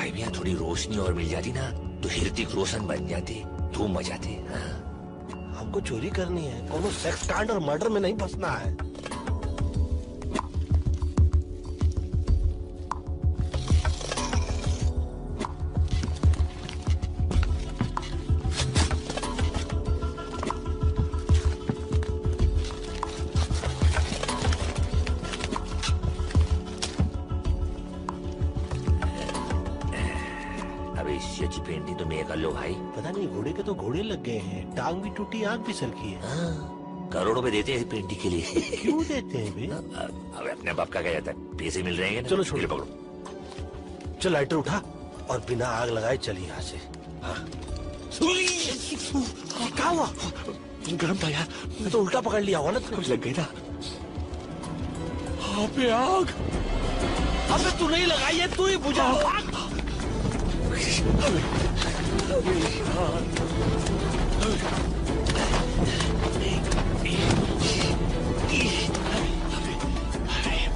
भाई में थोड़ी रोशनी और मिल जाती ना तो ऋतिक रोशन बन जाते, धूम मचाते। हमको चोरी करनी है, कोनो सेक्स कांड और मर्डर में नहीं फंसना है। पेंटिंग तो मैं कर लो भाई। पता नहीं घोड़े के तो घोड़े लग गए हैं, टांग भी टूटी, आंख भी सलकी है। करोड़ों में देते हैं पेंटिंग के लिए। क्यों देते हैं बे? अब अपने बाप का क्या जाता है, पैसे मिल रहे हैं ना। चलो छोड़ पकड़ो। चल लाइटर उठा और बिना आग लगाए चल यहाँ से। क्या हुआ? गरम था यार, मैं तो उल्टा पकड़ लिया हुआ ना। कुछ लग गई ना। अबे आग! अबे तू नहीं लगाई है, तू ही बुझा।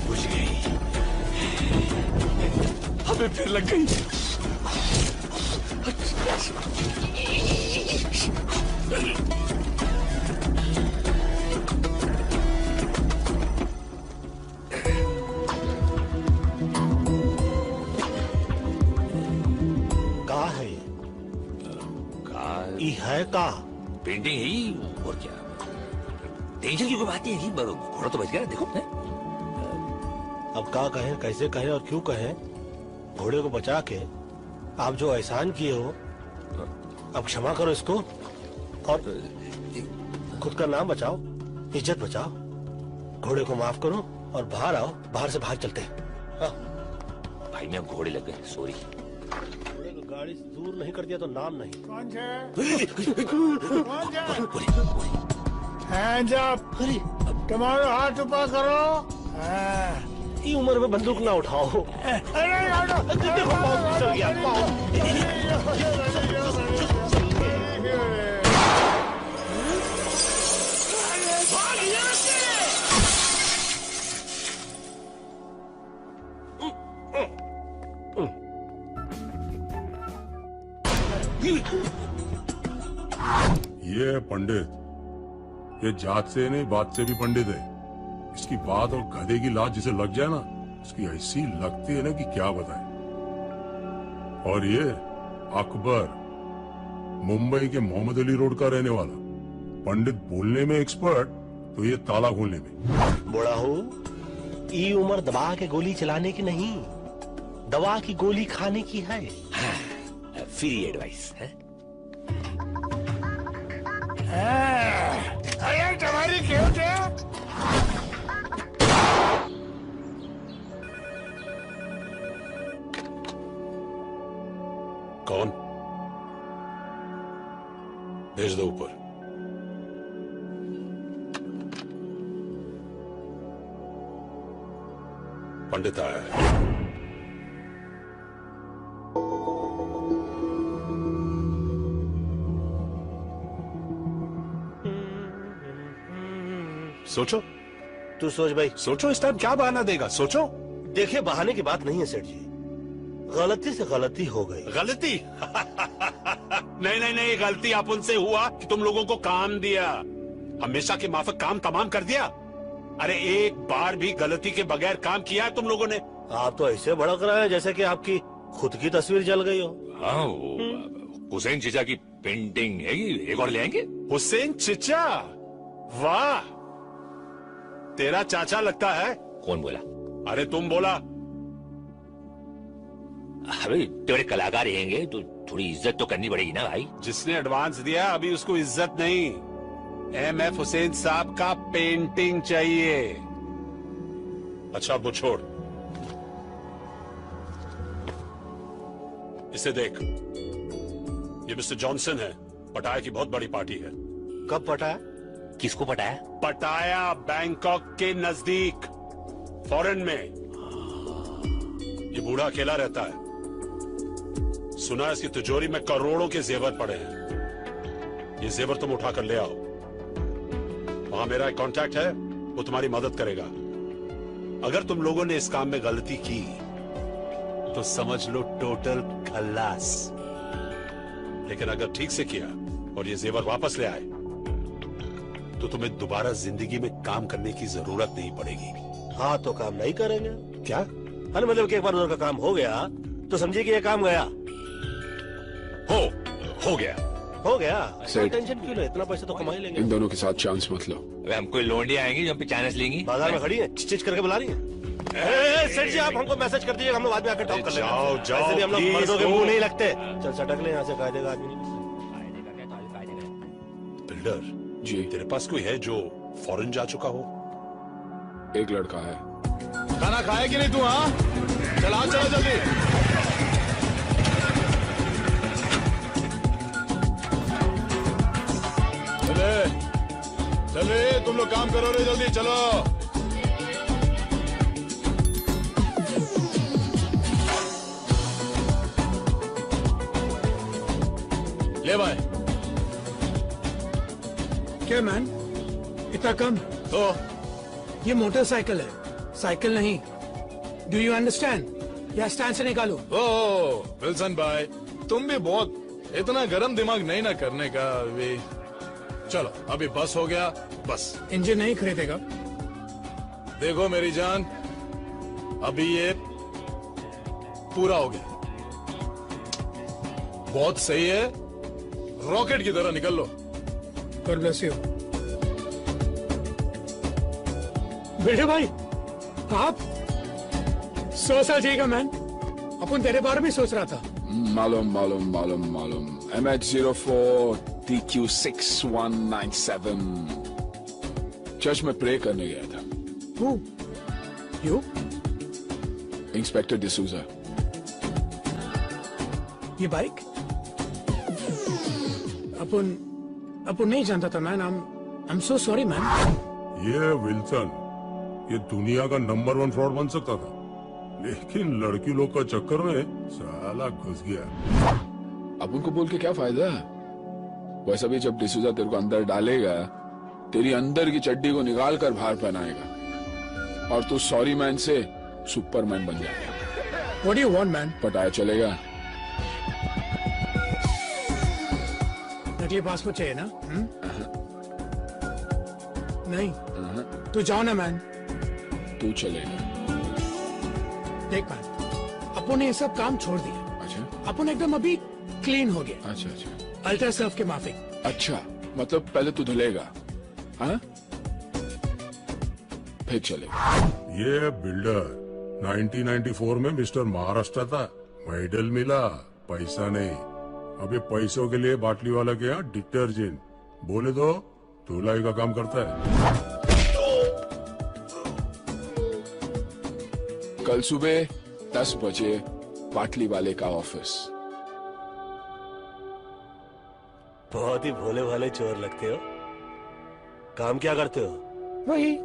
बुझ गई। अबे फिर लग गई। है का पेंटिंग ही और क्या। टेंशन की कोई बात नहीं है, घोड़ा तो बच गया। देखो है? अब का कहें, कैसे कहें और क्यों कहें? घोड़े को बचा के आप जो एहसान किए हो, अब क्षमा करो इसको और खुद का नाम बचाओ, इज्जत बचाओ। घोड़े को माफ करो और बाहर आओ, बाहर से बाहर चलते हैं। हाँ। भाई मैं घोड़े लग गए, सॉरी। गाड़ी से दूर नहीं कर दिया तो नाम नहीं। कौन है? जब तुम्हारे हाथ ऊपर करो। ये उम्र में बंदूक ना उठाओ। ये है पंडित, ये जात से नहीं बात से भी पंडित है। इसकी बात और गधे की लात जिसे लग जाए ना, उसकी ऐसी लगती है ना कि क्या बताएं। और ये अकबर, मुंबई के मोहम्मद अली रोड का रहने वाला, पंडित बोलने में एक्सपर्ट तो ये ताला खोलने में। बड़ा हो, ये उम्र दबा के गोली चलाने की नहीं, दवा की गोली खाने की है। फ्री एडवाइस है। अरे तुम्हारी क्यों थे? कौन? भेज दो ऊपर। पंडित आया है। सोचो, तू सोच भाई। सोचो इस टाइम क्या बहाना देगा, सोचो। देखिए बहाने की बात नहीं है सेठ जी, गलती से गलती हो गई। गलती? नहीं नहीं नहीं, गलती अपन से हुआ कि तुम लोगों को काम दिया, हमेशा के माफक काम तमाम कर दिया। अरे एक बार भी गलती के बगैर काम किया है तुम लोगों ने? आप तो ऐसे भड़क रहे हैं जैसे कि आपकी खुद की तस्वीर जल गई हो। हाँ, हुसैन चीचा की पेंटिंग है, एक और ले आएंगे। हुसैन चिचा? वाह, तेरा चाचा लगता है। कौन बोला? अरे तुम बोला। अबे तेरे कलाकार रहेंगे तो थोड़ी इज्जत तो करनी पड़ेगी ना भाई। जिसने एडवांस दिया अभी उसको इज्जत नहीं, एमएफ हुसैन साहब का पेंटिंग चाहिए। अच्छा वो छोड़, इसे देख, ये मिस्टर जॉनसन है, पटाया की बहुत बड़ी पार्टी है। कब पटाया? किसको पटाया? पटाया बैंकॉक के नजदीक, फॉरेन में। ये बूढ़ा अकेला रहता है, सुना है इसकी तिजोरी में करोड़ों के जेवर पड़े हैं। ये जेवर तुम उठा कर ले आओ। वहां मेरा एक कांटेक्ट है, वो तुम्हारी मदद करेगा। अगर तुम लोगों ने इस काम में गलती की तो समझ लो टोटल खल्लास। लेकिन अगर ठीक से किया और ये जेवर वापस ले आए तो तुम्हें दोबारा जिंदगी में काम करने की जरूरत नहीं पड़ेगी। हाँ तो काम नहीं करेंगे। क्या? अरे मतलब कि एक बार उधर का काम हो गया तो समझिए कि ये काम गया। हो गया। हो गया। सेठ। टेंशन क्यों ले, इतना पैसा तो कमा ही लेंगे। इन दोनों के साथ चांस मत लो। अबे हम कोई लोंडियां आएंगी जो हम पे चांस लेंगी। बाजार में खड़ी है, चिच करके बुला रही है। सेठ जी आप हमको मैसेज कर दीजिए, हम लोग बाद में आकर टॉक कर लेंगे। जाओ, जाओ, वैसे भी हम लोग please, मर्दों के go। मुंह नहीं लगते। चल सटक ले यहाँ से, कायदे का आदमी नहीं। बिल्डर, जी, तेरे पास कोई है जो फॉरेन जा चुका हो? एक लड़का है। खाना खाए कि नहीं तू? हाँ चला चलो जल्दी। चले चले, तुम लोग काम करो रे, जल्दी चलो। ले भाई। क्या मैन, इतना कम? तो ये मोटरसाइकिल है, साइकिल नहीं। Do you understand? या स्टैंड से निकालो। ओ विल्सन भाई, तुम भी बहुत इतना गरम दिमाग नहीं ना करने का अभी। चलो अभी बस हो गया, बस। इंजन नहीं खरीदेगा? देखो मेरी जान, अभी ये पूरा हो गया, बहुत सही है, रॉकेट की तरह निकल लो। God bless you. बेटे भाई, आप 100 साल जिएगा मैन। अपन तेरे बारे में सोच रहा था। मालूम मालूम मालूम मालूम। MH04 TQ6197 चर्च में प्रे करने गया था। Who? You? इंस्पेक्टर डिसूजा। ये बाइक? अपन नहीं जानता था man. I'm so sorry man. ये विल्सन, ये दुनिया का नंबर 1 फ्रॉड बन सकता था, लेकिन लड़की लोग का चक्कर में साला घुस गया। अब उनको बोल के क्या फायदा? वैसा भी जब डिसूजा तेरे को अंदर डालेगा, तेरी अंदर की चड्डी को निकाल कर बाहर पहनाएगा और तू सॉरी मैन से सुपरमैन बन जाएगा। What do you want man? पटाया चलेगा? नकली पासपोर्ट चाहिए ना? नहीं, तू जाओ ना मैन। तू चलेगा। देख मैन, अपन ने ये सब काम छोड़ दिया। अच्छा अपन एकदम अभी क्लीन हो गया। अच्छा अच्छा अल्ट्रा सर्फ के माफिक। अच्छा, मतलब पहले तू धुलेगा, हाँ? फिर चलेगा। ये बिल्डर 1994 में मिस्टर महाराष्ट्र था, मेडल मिला, पैसा नहीं। अभी पैसों के लिए बाटली वाला के यहाँ डिटर्जेंट बोले तो धुलाई का काम करता है। कल सुबह 10 बजे बाटली वाले का ऑफिस। बहुत ही भोले भाले चोर लगते हो। काम क्या करते हो? वही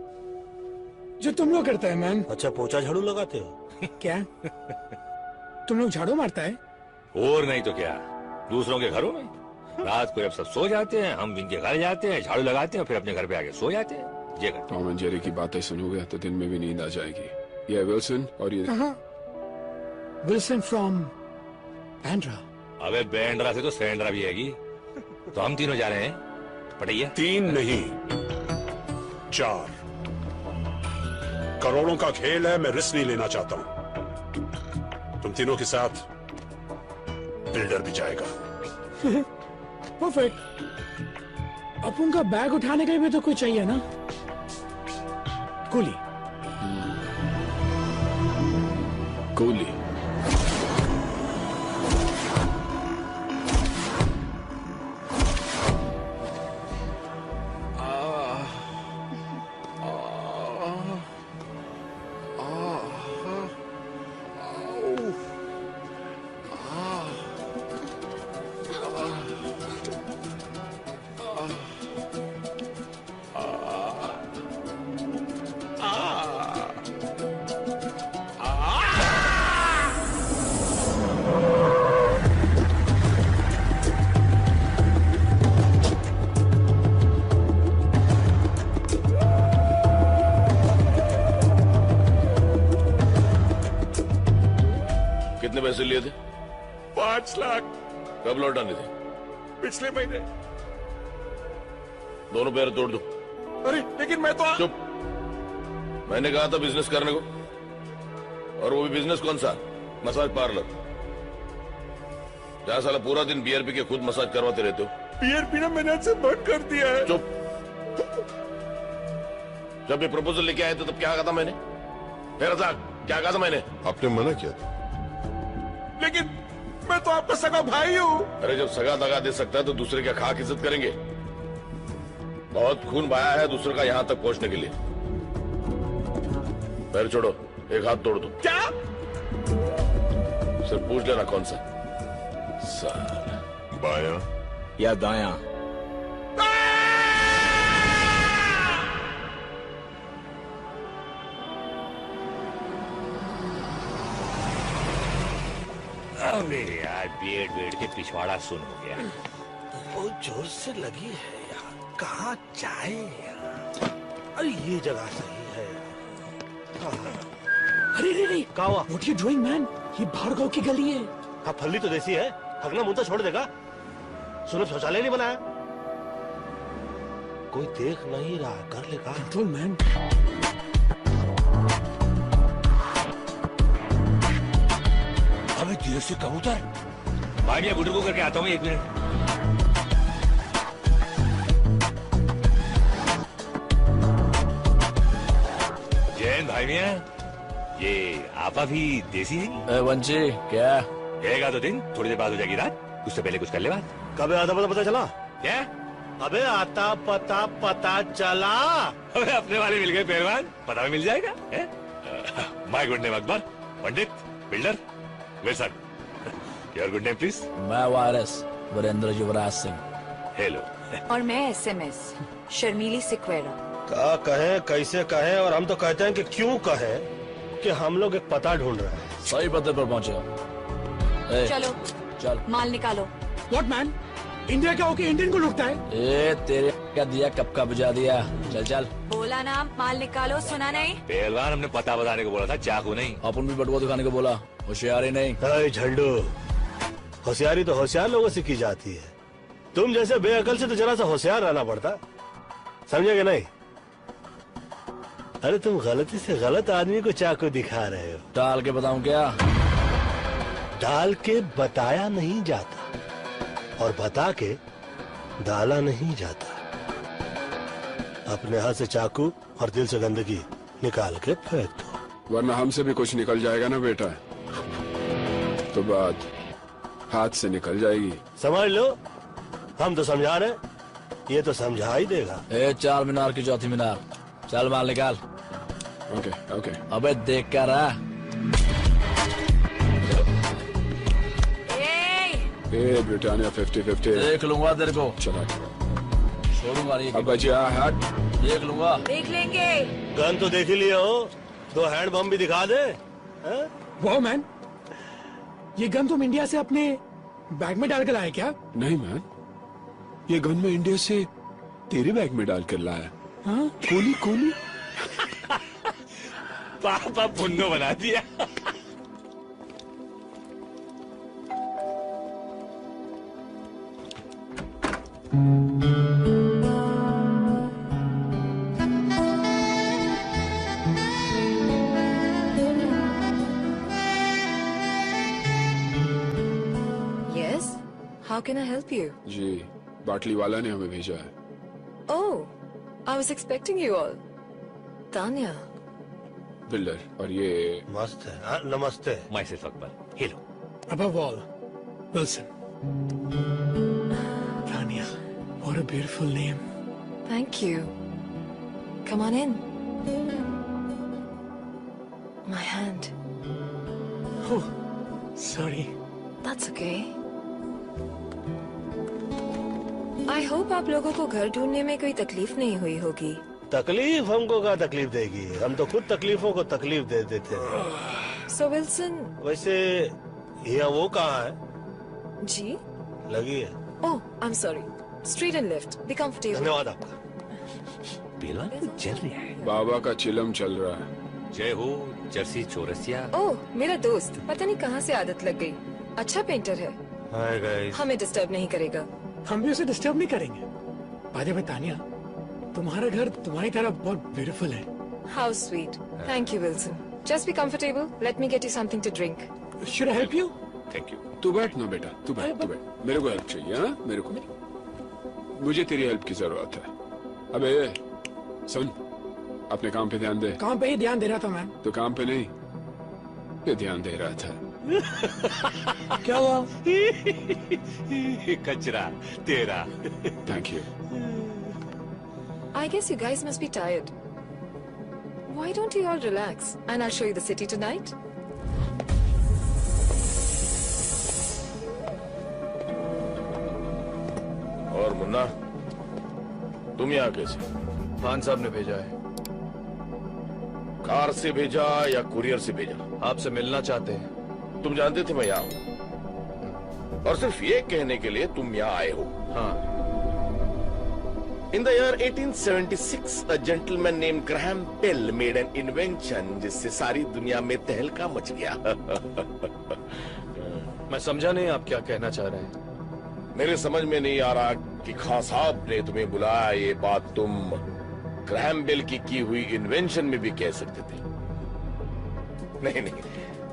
जो तुम लोग करते हैं मैन। अच्छा, पोछा झाड़ू लगाते हो? क्या तुम लोग झाड़ू मारता है? और नहीं तो क्या, दूसरों के घरों में। रात को जब सब सो जाते हैं, हम इनके घर जाते हैं, झाड़ू लगाते हैं, फिर अपने घर पे आके सो जाते हैं। ये करते टॉम एंड जेरी की बातें सुनोगे तो दिन में भी नींद आ जाएगी। ये विल्सन और ये विल्सन फ्रॉम बैंड्रा। हैं। अबे बैंड्रा से तो सैंड्रा भी हैगी। तो हम तीनों जा रहे हैं पटैया। 3 नहीं 4 करोड़ों का खेल है, मैं रिस्क नहीं लेना चाहता हूं। तुम तीनों के साथ बिल्डर भी जाएगा। परफेक्ट। अपन का बैग उठाने के लिए भी तो कोई चाहिए ना? कुली। कोहली। 5 लाख कब लौटाने थे? पिछले महीने। दोनों पैर तोड़ दो। अरे लेकिन मैं तो चुप। मैंने कहा था बिजनेस करने को, और वो भी बिजनेस कौन सा? मसाज पार्लर, जहां साला पूरा दिन बियर पी के खुद मसाज करवाते रहते हो। बियर पीना मैंने आज से बंद कर दिया है। चुप। जब ये प्रपोजल लेके आए थे तब क्या कहा था मैंने? फिर क्या कहा था मैंने? आपने मना किया था। लेकिन मैं तो आपका सगा भाई हूँ। अरे जब सगा दगा दे सकता है तो दूसरे क्या खाक इज्जत करेंगे? बहुत खून बहाया है दूसरे का यहां तक पहुंचने के लिए। पैर छोड़ो, एक हाथ तोड़ दो। क्या? सिर्फ पूछ लेना कौन सा? साला बायां या दायां? अरे यार बेड बेड के पिछवाड़ा सुन हो गया। बहुत जोर से लगी है यार, कहाँ जाए यार? अरे ये जगह सही है यार। अरे रे रे, क्या हुआ? What you doing man? ये भार्गव की गली है। हाँ फल्ली तो देसी है, हगना मुंह तो छोड़ देगा। सुनो शौचालय नहीं बनाया, कोई देख नहीं रहा, कर लेगा। Control man. अबे देर से कबूतर भाग्य बुटर को करके आता हूँ, 1 मिनट। जैन भाई मियाँ, ये आपा भी देसी है? वंशी क्या? रहेगा तो दिन, थोड़ी देर बाद हो जाएगी रात, उससे पहले कुछ कर ले बात। कब आता पता चला? क्या? अबे आता पता चला। अबे अपने वाले मिल गए पहलवान, पता भी मिल जाएगा। My good name Akbar, Pandit, builder, Wilson. Your good name please? मैं वारिस वीरेंद्र युवराज सिंह। हेलो। और मैं SMS शर्मीली सिक्वेरा। क्या कहें, कैसे कहें, और हम तो कहते हैं कि क्यों कहें कि हम लोग एक पता ढूंढ रहे हैं। सही पते पर पहुंचे हो। चलो चल। माल निकालो। What man? इंडिया का होके इंडियन को लुटता है? ए तेरे क्या दिया, कब का बुझा दिया। चल चल। बोला ना माल निकालो, सुना नहीं? पहलवान हमने पता बताने को बोला था, चाकू नहीं। अपन भी बटुआ दिखाने को बोला, होशियारी नहीं। अरे झंडू, होशियारी तो होशियार लोगों से की जाती है, तुम जैसे बेअकल से तो जरा सा होशियार रहना पड़ता, समझे कि नहीं? अरे तुम गलती से गलत आदमी को चाकू दिखा रहे हो। डाल के बताऊं क्या? डाल के बताया नहीं जाता, और बता के डाला नहीं जाता। अपने हाथ से चाकू और दिल से गंदगी निकाल के फेंक दो, वरना हमसे भी कुछ निकल जाएगा ना बेटा, तो बात हाथ से निकल जाएगी। समझ लो, हम तो समझा रहे, ये तो समझा ही देगा। ए 4 मीनार की चौथी मीनार, चल माल निकाल। Okay okay. अबे देख कर रहा। ए ब्रिटानिया 50-50 देख लूंगा तेरे को, चला छोड़ूंगा नहीं। अब बचिया हट। देख लूंगा। देख लेंगे। गन तो देख ही लिया हो, 2 हैंड बम भी दिखा दे। वाह मैन, ये गन तुम इंडिया से अपने बैग में डाल कर लाए क्या? नहीं मैन, ये गन में इंडिया से तेरे बैग में डाल कर लाया। हाँ? कोली कोली। पापा पुन्नो बना दिया। Yes, how can I help you? जी, बाटली वाला ने हमें भेजा है। Oh, I was expecting you all. Tanya. Builder, और ये मस्त है। हाँ, नमस्ते। My self Akbar. Hello. Above all, Wilson. Tanya, what a beautiful name. Thank you. Come on in. My hand. Oh, sorry. That's okay. I hope आप लोगों को घर ढूंढने में कोई तकलीफ नहीं हुई होगी। तकलीफ हमको क्या तकलीफ देगी, हम तो खुद तकलीफों को तकलीफ दे देते हैं। So Wilson. वैसे ये वो कहाँ है? जी? लगी है। Oh, I'm sorry. Straight and left. Be comfortable. धन्यवाद आपका। पहलवान कुछ चल रहा है। बाबा का चिलम चल रहा है। जय हो जर्सी चौरसिया। ओह, मेरा दोस्त, पता नहीं कहाँ से आदत लग गई। अच्छा पेंटर है। Hi guys. हमें डिस्टर्ब नहीं करेगा। हम भी उसे डिस्टर्ब नहीं करेंगे। बाय द वे तानिया, तुम्हारा घर तुम्हारी तरह बहुत ब्यूटीफुल है। How sweet. Thank you Wilson. Just be comfortable. Let me get you something to drink. Should I help you? Thank you. तू बैठ ना बेटा, तू बैठ, तू बैठ। मेरे को हेल्प चाहिए। हाँ, मेरे को, मुझे तेरी हेल्प की जरूरत है। अबे सुन, अपने काम पे ध्यान दे। काम पे ही ध्यान दे रहा था मैम। तो काम पे नहीं, पे ध्यान दे रहा था। क्या हुआ? कचरा तेरा। Thank you. I guess you guys must be tired. Why don't you all relax and I'll show you the city tonight? और मुन्ना, तुम यहाँ कैसे? खान साहब ने भेजा है। कार से भेजा या कुरियर से भेजा? आपसे मिलना चाहते हैं। तुम जानते थे मैं यहाँ हूँ और सिर्फ ये कहने के लिए तुम यहाँ आए हो? हाँ। In the year 1876, a gentleman named Graham Bell made an invention जिससे सारी दुनिया में तहलका मच गया। मैं समझा नहीं आप क्या कहना चाह रहे हैं। मेरे समझ में नहीं आ रहा कि खान साहब ने तुम्हें बुलाया, ये बात तुम ग्रैहम बेल की हुई इन्वेंशन में भी कह सकते थे। नहीं नहीं,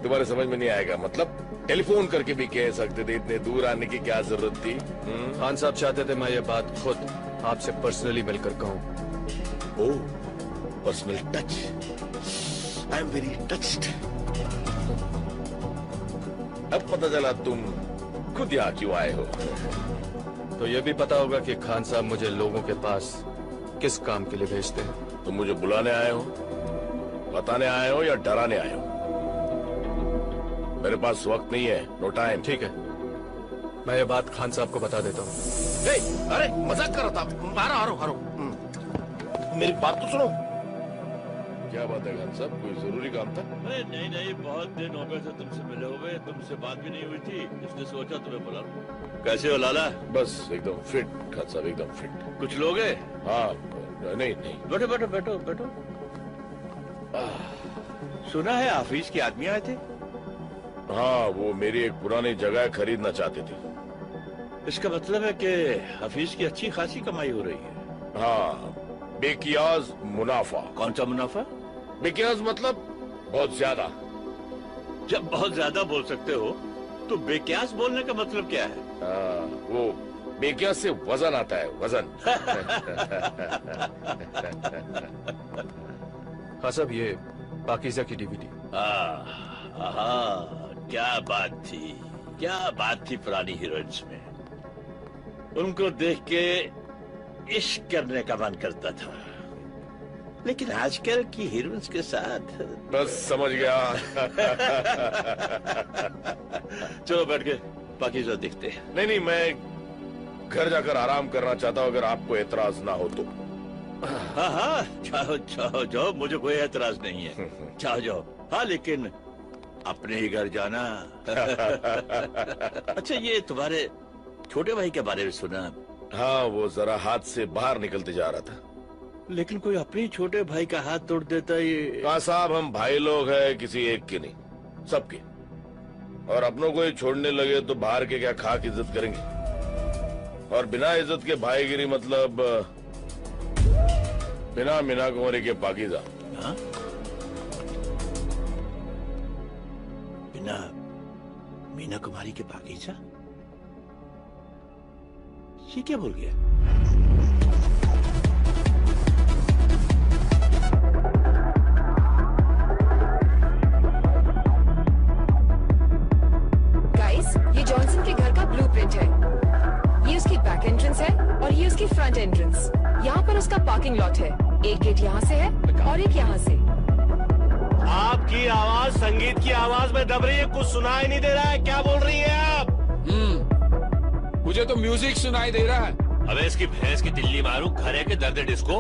तुम्हारे समझ में नहीं आएगा। मतलब टेलीफोन करके भी कह सकते थे, इतने दूर आने की क्या जरूरत थी? खान साहब चाहते थे मैं ये बात खुद आपसे पर्सनली मिलकर कहूं। Oh, personal touch. I am very touched. अब पता चला तुम खुद यहाँ क्यों आए हो। तो ये भी पता होगा कि खान साहब मुझे लोगों के पास किस काम के लिए भेजते हैं। तुम मुझे बुलाने आए हो, बताने आए हो या डराने आए हो? मेरे पास वक्त नहीं है, नो टाइम। ठीक है, मैं ये बात खान साहब को बता देता हूँ। अरे मजाक कर रहा था। हारो। मेरी बात तो सुनो। क्या बात है खान साहब, कोई जरूरी काम था? अरे नहीं, बहुत दिन हो गए थे तुमसे मिले हुए, तुमसे बात भी नहीं हुई थी, इसलिए सोचा तुम्हें बुला लूं। कैसे हो लाला? बस एकदम फिट खान साहब, एकदम फिट। कुछ लोग हैं? हाँ, नहीं। बैठो। सुना है ऑफिस के आदमी आए थे? हाँ, वो मेरी एक पुरानी जगह खरीदना चाहते थे। इसका मतलब है कि ऑफिस की अच्छी खासी कमाई हो रही है। हाँ, बेकियाज मुनाफा। कौन सा मुनाफा? बेकियाज मतलब बहुत ज्यादा। जब बहुत ज्यादा बोल सकते हो तो बेकियास बोलने का मतलब क्या है? वो बेकियास से वजन आता है, वजन। हाँ साहब, ये पाकीज़ा की डीवीडी। क्या बात थी पुरानी हीरोइंस में। उनको देख के इश्क करने का मन करता था, लेकिन आजकल की हीरोइंस के साथ बस समझ गया। चलो बैठ के पाकीज़ा देखते हैं। नहीं, मैं घर जाकर आराम करना चाहता हूँ, अगर आपको एतराज ना हो तो। हाँ, जाओ, मुझे कोई एतराज नहीं है। जाओ। हाँ, लेकिन अपने ही घर जाना। अच्छा, ये तुम्हारे छोटे भाई के बारे में सुना? हाँ, वो जरा हाथ से बाहर निकलते जा रहा था। लेकिन कोई अपने छोटे भाई का हाथ तोड़ देता ये? कहा साहब, हम भाई लोग हैं, किसी एक के नहीं, सबके। और अपनों को ही छोड़ने लगे तो बाहर के क्या खाक इज्जत करेंगे? और बिना इज्जत के भाईगिरी मतलब बिना मीना कुंवरी के पाकीज़ा। हाँ? बिना मीना कुमारी के पाकीज़ा? ये क्या बोल गया? गाइस, ये जॉनसन के घर का ब्लूप्रिंट है। ये उसकी बैक एंट्रेंस है और ये उसकी फ्रंट एंट्रेंस। यहाँ पर उसका पार्किंग लॉट है। एक गेट यहाँ से है और एक यहाँ से। आपकी आवाज संगीत की आवाज में दब रही है, कुछ सुनाई नहीं दे रहा है। क्या बोल रही है आप? मुझे तो म्यूजिक सुनाई दे रहा है। अबे इसकी भैंस की दिल्ली मारू, घर है के दर्द डिस्को।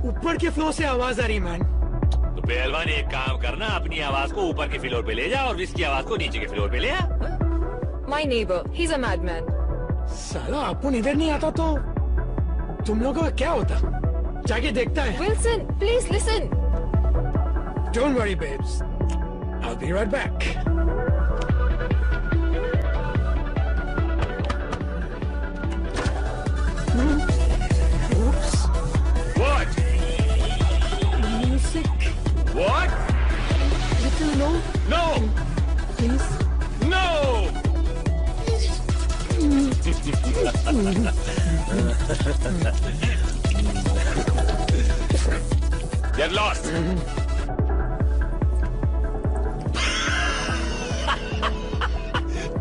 ऊपर के फ्लोर से आवाज आ रही मैन। तो पहलवान एक काम करना, अपनी आवाज को ऊपर के फ्लोर पे ले जा और इसकी आवाज को नीचे के फ्लोर पे ले आ। My neighbor, he's a madman. साला अपुन इधर नहीं आता तो तुम लोगों का क्या होता? जाके देखता है। Wilson, please listen. Don't worry, babes. I'll be right back. Get lost.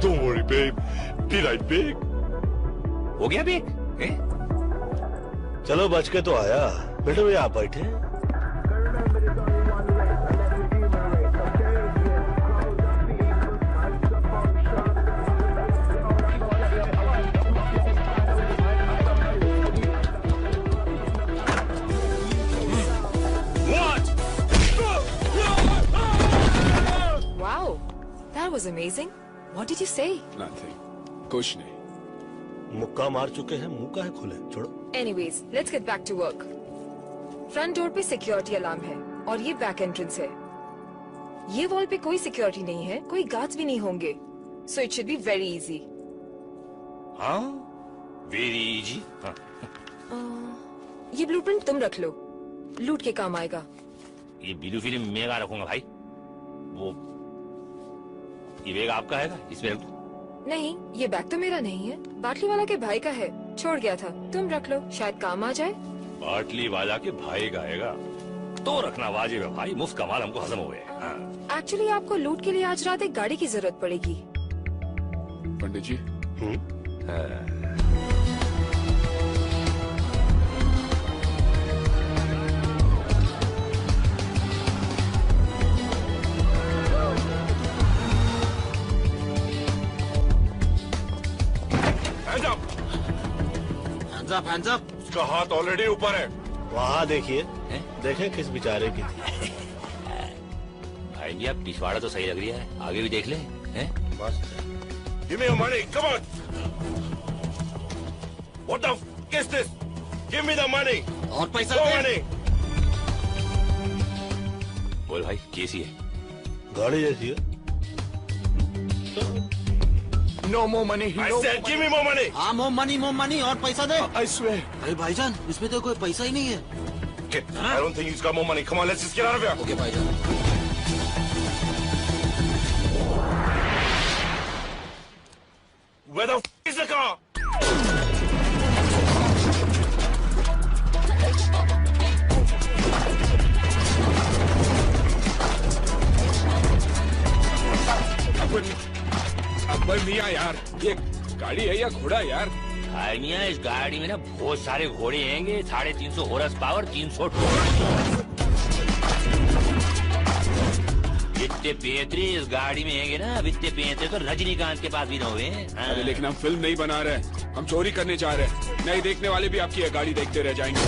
Don't worry, babe. Be right back. हो गया बेक? चलो बच के तो आया। बेटे भैया आप बैठे। Wow, that was amazing. What did you say? Nothing. कुछ नहीं। मुक्का मार चुके हैं, मुंह का है खोले, छोड़ो। Anyways, let's get back to work. Front door पे सिक्योरिटी अलार्म है और ये बैक एंट्रेंस है। ये वॉल पे कोई सिक्योरिटी नहीं है, कोई गार्ड्स भी नहीं होंगे, so it should be very easy. हाँ, वेरी इजी। ये ब्लूप्रिंट तुम रख लो, लूट के काम आएगा। ये ब्लू फिल्म मैं कहाँ रखूंगा भाई? वो ये बैग आपका है, इसमें रख दो। नहीं, ये बैग तो मेरा नहीं है, बाटली वाला के भाई का है, छोड़ गया था। तुम रख लो, शायद काम आ जाए। बाटली वाला के भाई का आएगा तो रखना वाजिब है भाई, मुफ्त कमाल हमको हजम हो गए। एक्चुअली आपको लूट के लिए आज रात एक गाड़ी की जरूरत पड़ेगी। पंडित जी। Hands up. उसका हाथ ऑलरेडी ऊपर है। वहाँ देखिए, देखें किस बेचारे की थी। भाई जी आप पिछवाड़ा तो सही लग रही है, आगे भी देख ले। Give me your money, come on. What the f is this? Give me the money. और पैसा No दे। money. बोल भाई कैसी है? गाड़ी जैसी है। No more money. I said give me more money. हाँ more money और पैसा दे। I swear. अरे भाईजान इसमें तो कोई पैसा ही नहीं है। Okay, I don't think he's got more money. Come on, let's just get out of here. Okay भाईजान। Where the f is the car? Akbar मियाँ यार, ये गाड़ी है या घोड़ा यार? भाई मियाँ इस गाड़ी में ना बहुत सारे घोड़े हैंगे, 350 हॉर्स पावर, 300 इतने पेंतरे इस गाड़ी में हैंगे ना, इतने पेंतरे तो रजनीकांत के पास भी न हुए। अरे लेकिन हम फिल्म नहीं बना रहे, हम चोरी करने जा रहे हैं। नहीं देखने वाले भी आपकी गाड़ी देखते रह जाएंगे।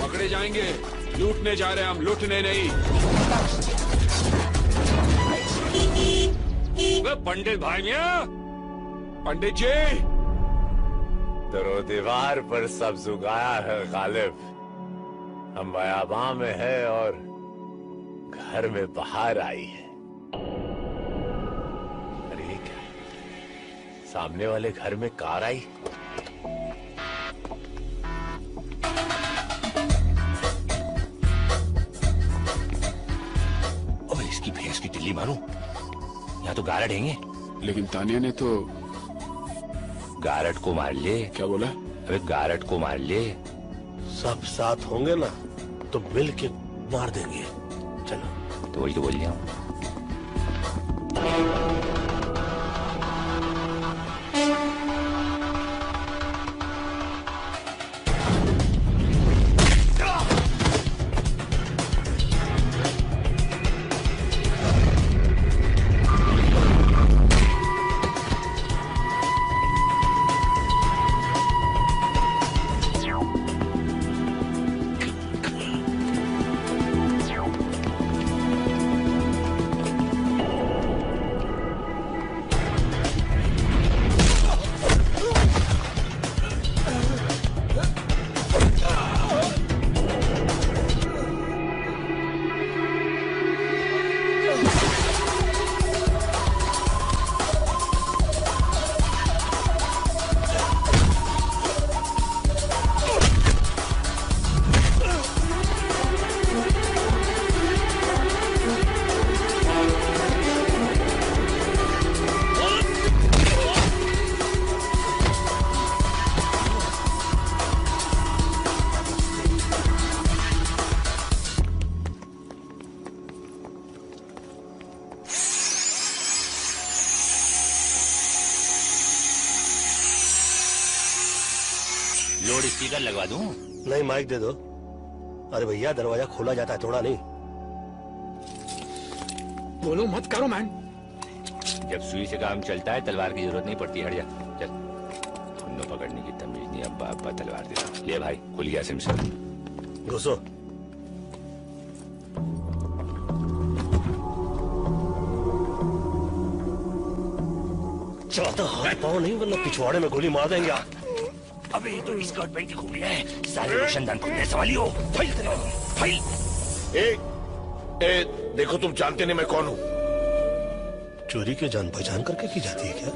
पकड़े जाएंगे, लूटने जा रहे हैं हम, लूटने नहीं। पंडित भाई मियाँ, पंडित जी। दरो दीवार पर सब्ज उगाया है गालिब, हम बयाबां में है और घर में बाहर आई है। अरे ये क्या है? सामने वाले घर में कार आई। ओए इसकी भैंस की टिल्ली मारूं, यहाँ तो गारड हैंगे। लेकिन तानिया ने तो गारड को मार ले। क्या बोला? अबे गारड को मार ले। सब साथ होंगे ना तो मिल के मार देंगे। चलो। तो वही तो बोल रहा हूँ। लोड स्पीकर लगवा दूं? नहीं, माइक दे दो। अरे भैया, दरवाजा खोला जाता है, थोड़ा नहीं। बोलो मत करो मैन। जब सुई से काम चलता है तलवार की जरूरत नहीं पड़ती। हट जा, चल। उन्नो पकड़ने की तमीज नहीं, अब्बा अब्बा तलवार दे। ले भाई, खुल गया सिम से। घुसो। ज्यादा हाथ पाओ नहीं, वरना पिछवाड़े में गोली मार देंगे आप। अबे ये तो स्कर्ट पहन के घूम रहा है, सारे रोशनदान खुलने सवाली हो। File file. देखो, तुम जानते नहीं मैं कौन हूं। चोरी के जान पहचान करके की जाती है क्या?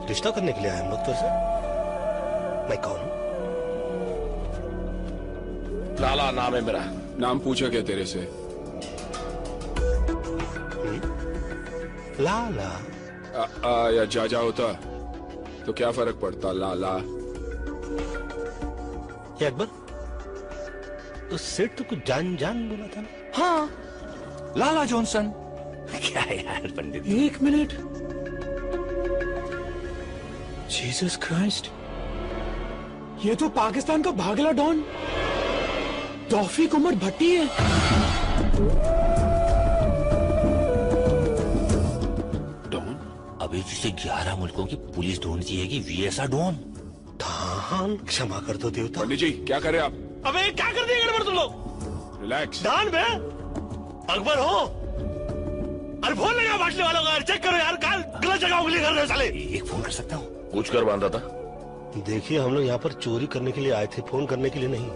रिश्ता करने के लिए आए हम लोग तो ऐसे। मैं कौन हूं? लाला नाम है मेरा। नाम पूछा क्या तेरे से? लाला या जाजा होता तो क्या फर्क पड़ता? लाला ये अकबर, तो सेठ तो कुछ जान जान बोला था ना? हाँ, लाला जॉनसन। क्या यार पंडित। एक मिनट। जीसस क्राइस्ट, ये तो पाकिस्तान का भागला डॉन तौफीक उमर भट्टी है। डॉन? अभी जिसे 11 मुल्कों की पुलिस ढूंढती है कि वीएसआ डॉन। धान, क्षमा कर दो देवता। पंडित जी, क्या करे आप? अबे क्या कर दिए गड़बड़ तुम लोग? रिलैक्स। दान में अकबर हो? अरे फोन लगा बांटने वालों का, चेक करो यार, गलत जगह उंगली कर रहे हो साले। एक फोन कर सकता हूँ? पूछ कर बांधा था। देखिए, हम लोग यहाँ पर चोरी करने के लिए आए थे, फोन करने के लिए नहीं।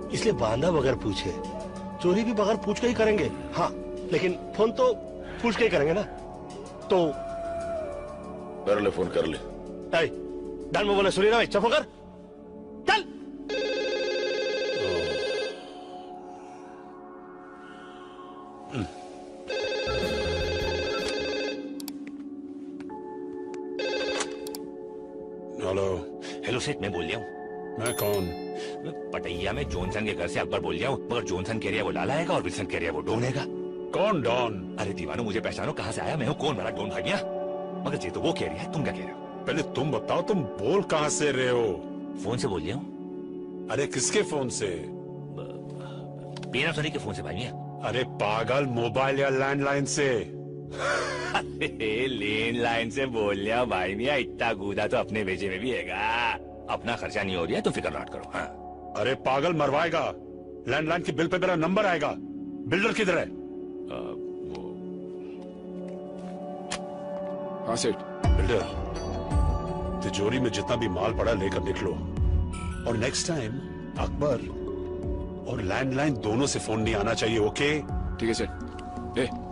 इसलिए बांधा बगैर पूछे। चोरी भी बगैर पूछ के ही करेंगे, हाँ, लेकिन फोन तो पूछ के ही करेंगे ना। तो कर ले, फोन कर ले। डाल में बोले, सुनी ना भाई, चुप कर, चल। हेलो। हेलो सेठ, मैं बोल रहा हूँ। मैं कौन? पटैया में जॉनसन के घर से अकबर बोल रहा हूँ, मगर जॉनसन कह रहा है वो लाला आएगा और विल्सन कह रहा है वो डॉन आएगा। कौन डॉन? अरे दीवानो, मुझे पहचानो, कहाँ से आया, मैं हूँ कौन वाला डॉन भागिया। मगर ये तो वो कह रही है, तुम क्या कह रहे हो? पहले तुम बताओ, तुम बोल कहाँ से रहे हो? फोन से बोल रहा हूँ। अरे किसके फोन से? पैनासोनिक के फोन से भागिया। अरे पागल, मोबाइल या लैंडलाइन से? लैंडलाइन से बोल लिया भाई मिया, इतना कूदा तो अपने भेजे में भी हैगा। अपना खर्चा नहीं हो रहा है तो फिक्र मत करो। हाँ। अरे पागल, मरवाएगा। लैंडलाइन के बिल पे मेरा नंबर आएगा। बिल्डर किधर है? हाँ सेठ। बिल्डर, तिजोरी में जितना भी माल पड़ा लेकर निकलो, और नेक्स्ट टाइम अकबर और लैंडलाइन दोनों से फोन नहीं आना चाहिए, ओके? ठीक है सेठ।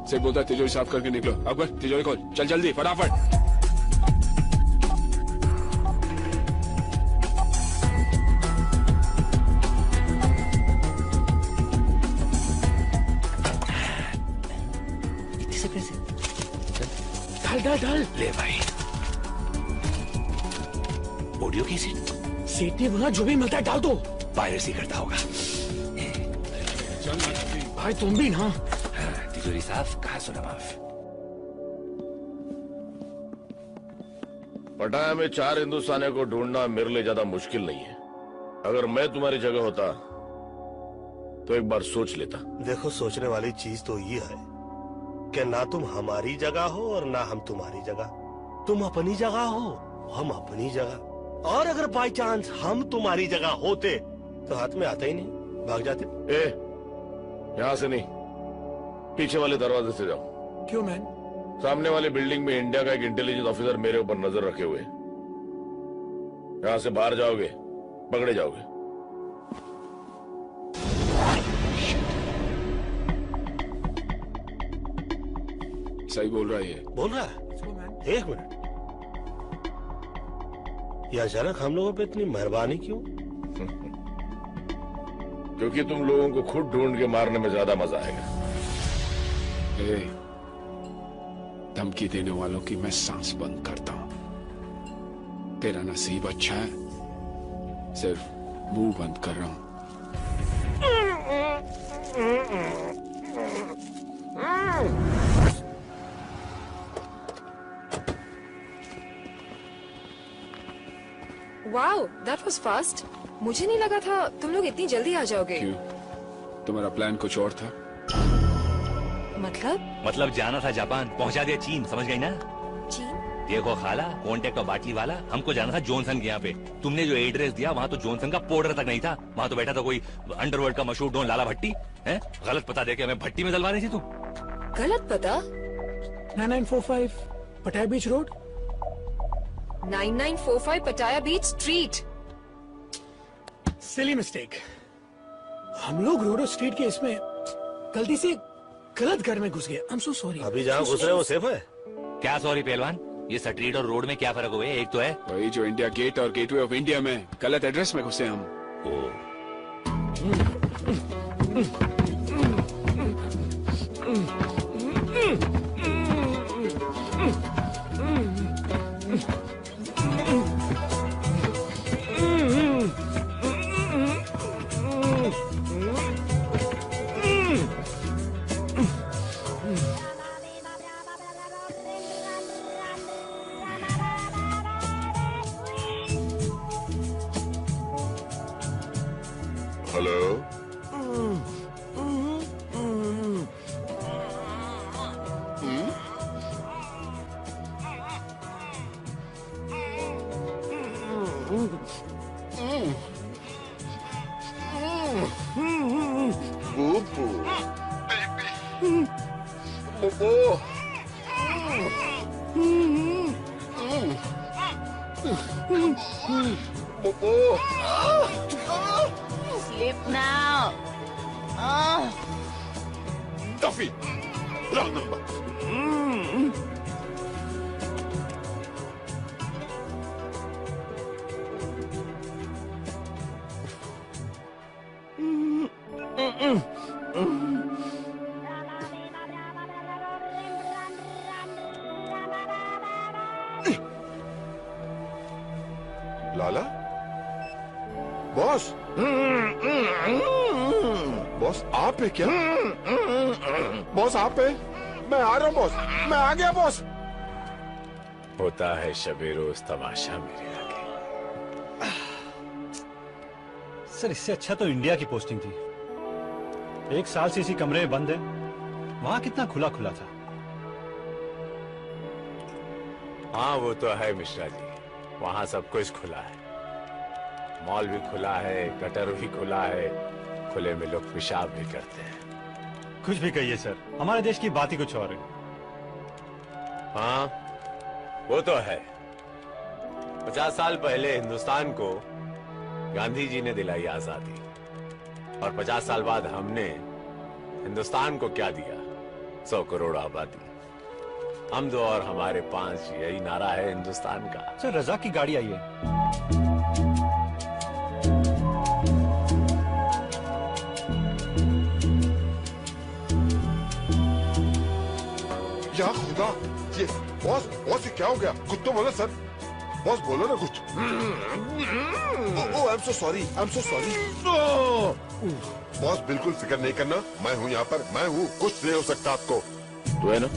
सेठ बोलता है तिजोरी साफ करके निकलो। अकबर, तिजोरी खोल, चल जल्दी, फटाफट। डाल ले भाई। ऑडियो कैसे? सेठ ने बोला जो भी मिलता है डाल दो। पायरेसी करता होगा। भाई तुम भी ना। तिजोरी साफ, कहा सुना माफ। पटाया में 4 हिंदुस्तानियों को ढूंढना मेरे लिए ज्यादा मुश्किल नहीं है। अगर मैं तुम्हारी जगह होता तो एक बार सोच लेता। देखो, सोचने वाली चीज तो ये है कि ना तुम हमारी जगह हो और ना हम तुम्हारी जगह। तुम अपनी जगह हो, हम अपनी जगह। और अगर बाई चांस हम तुम्हारी जगह होते तो हाथ में आता ही नहीं, भाग जाते। यहाँ से नहीं, पीछे वाले दरवाजे से जाओ। क्यों मैन? सामने वाली बिल्डिंग में इंडिया का एक इंटेलिजेंस ऑफिसर मेरे ऊपर नजर रखे हुए। यहाँ से बाहर जाओगे पकड़े जाओगे। सही बोल रहा है ये। बोल रहा है? एक मिनट, ये अचानक हम लोगों पे इतनी मेहरबानी क्यों? क्योंकि तुम लोगों को खुद ढूंढ के मारने में ज्यादा मजा आएगा। धमकी देने वालों की मैं सांस बंद करता हूं। तेरा नसीब अच्छा है, सिर्फ मुंह बंद कर रहा हूं। Wow, that was fast. मुझे नहीं लगा था तुम लोग इतनी जल्दी आ जाओगे। क्यों? तुम्हारा प्लान कुछ और था? मतलब जाना था जापान, पहुंचा दिया चीन, समझ गई ना? चीन? देखो खाला, कॉन्टेक्ट और बाटली वाला, हमको जाना था जॉनसन के यहाँ पे। तुमने जो एड्रेस दिया वहाँ तो जॉनसन का पोर्टर तक नहीं था, वहाँ तो बैठा था कोई अंडरवर्ल्ड का मशहूर डॉन लाला भट्टी। हैं? गलत पता देके हमें भट्टी में डलवा रही थी तुम। गलत पता? 9945 पटाया बीच रोड। 9945 पटाया बीच स्ट्रीट। Silly mistake. हम लोग रोडो स्ट्रीट के इसमें गलती से गलत घर में घुस गए। आई एम सो सॉरी। अभी जहाँ घुस रहे हो वो सेफ है? क्या सॉरी पहलवान, ये स्ट्रीट और रोड में क्या फर्क हुआ है? एक तो है वही जो इंडिया गेट और गेटवे ऑफ इंडिया में गलत एड्रेस में घुसे हम। Hello. Boo-boo. Boo-boo. Boo-boo. Sleep now. Duffy, wrong number. लाला? बॉस? बॉस आप है क्या? बॉस आप है? मैं आ रहा हूँ बॉस, मैं आ गया बॉस। होता है शबे रोज तमाशा मेरे आगे। सर इससे अच्छा तो इंडिया की पोस्टिंग थी। 1 साल से इसी कमरे में बंद है, वहां कितना खुला खुला था। हाँ वो तो है मिश्रा जी, वहाँ सब कुछ खुला है। मॉल भी खुला है, गटर भी खुला है, खुले में लोग पेशाब भी करते हैं। कुछ भी कहिए सर, हमारे देश की बात ही कुछ और है। हाँ वो तो है। 50 साल पहले हिंदुस्तान को गांधी जी ने दिलाई आजादी, और 50 साल बाद हमने हिंदुस्तान को क्या दिया? 100 करोड़ आबादी। हम दो और हमारे 5, यही नारा है हिंदुस्तान का। सर रजाक की गाड़ी आई है। या खुदा, ये बॉस बॉस ये क्या हो गया? कुछ तो बोलो सर, बॉस बोलो ना कुछ। Oh I am so sorry, I am so sorry. Boss बिल्कुल फिक्र नहीं करना, मैं हूँ यहाँ पर, मैं हूँ, कुछ नहीं हो सकता आपको। तू है ना?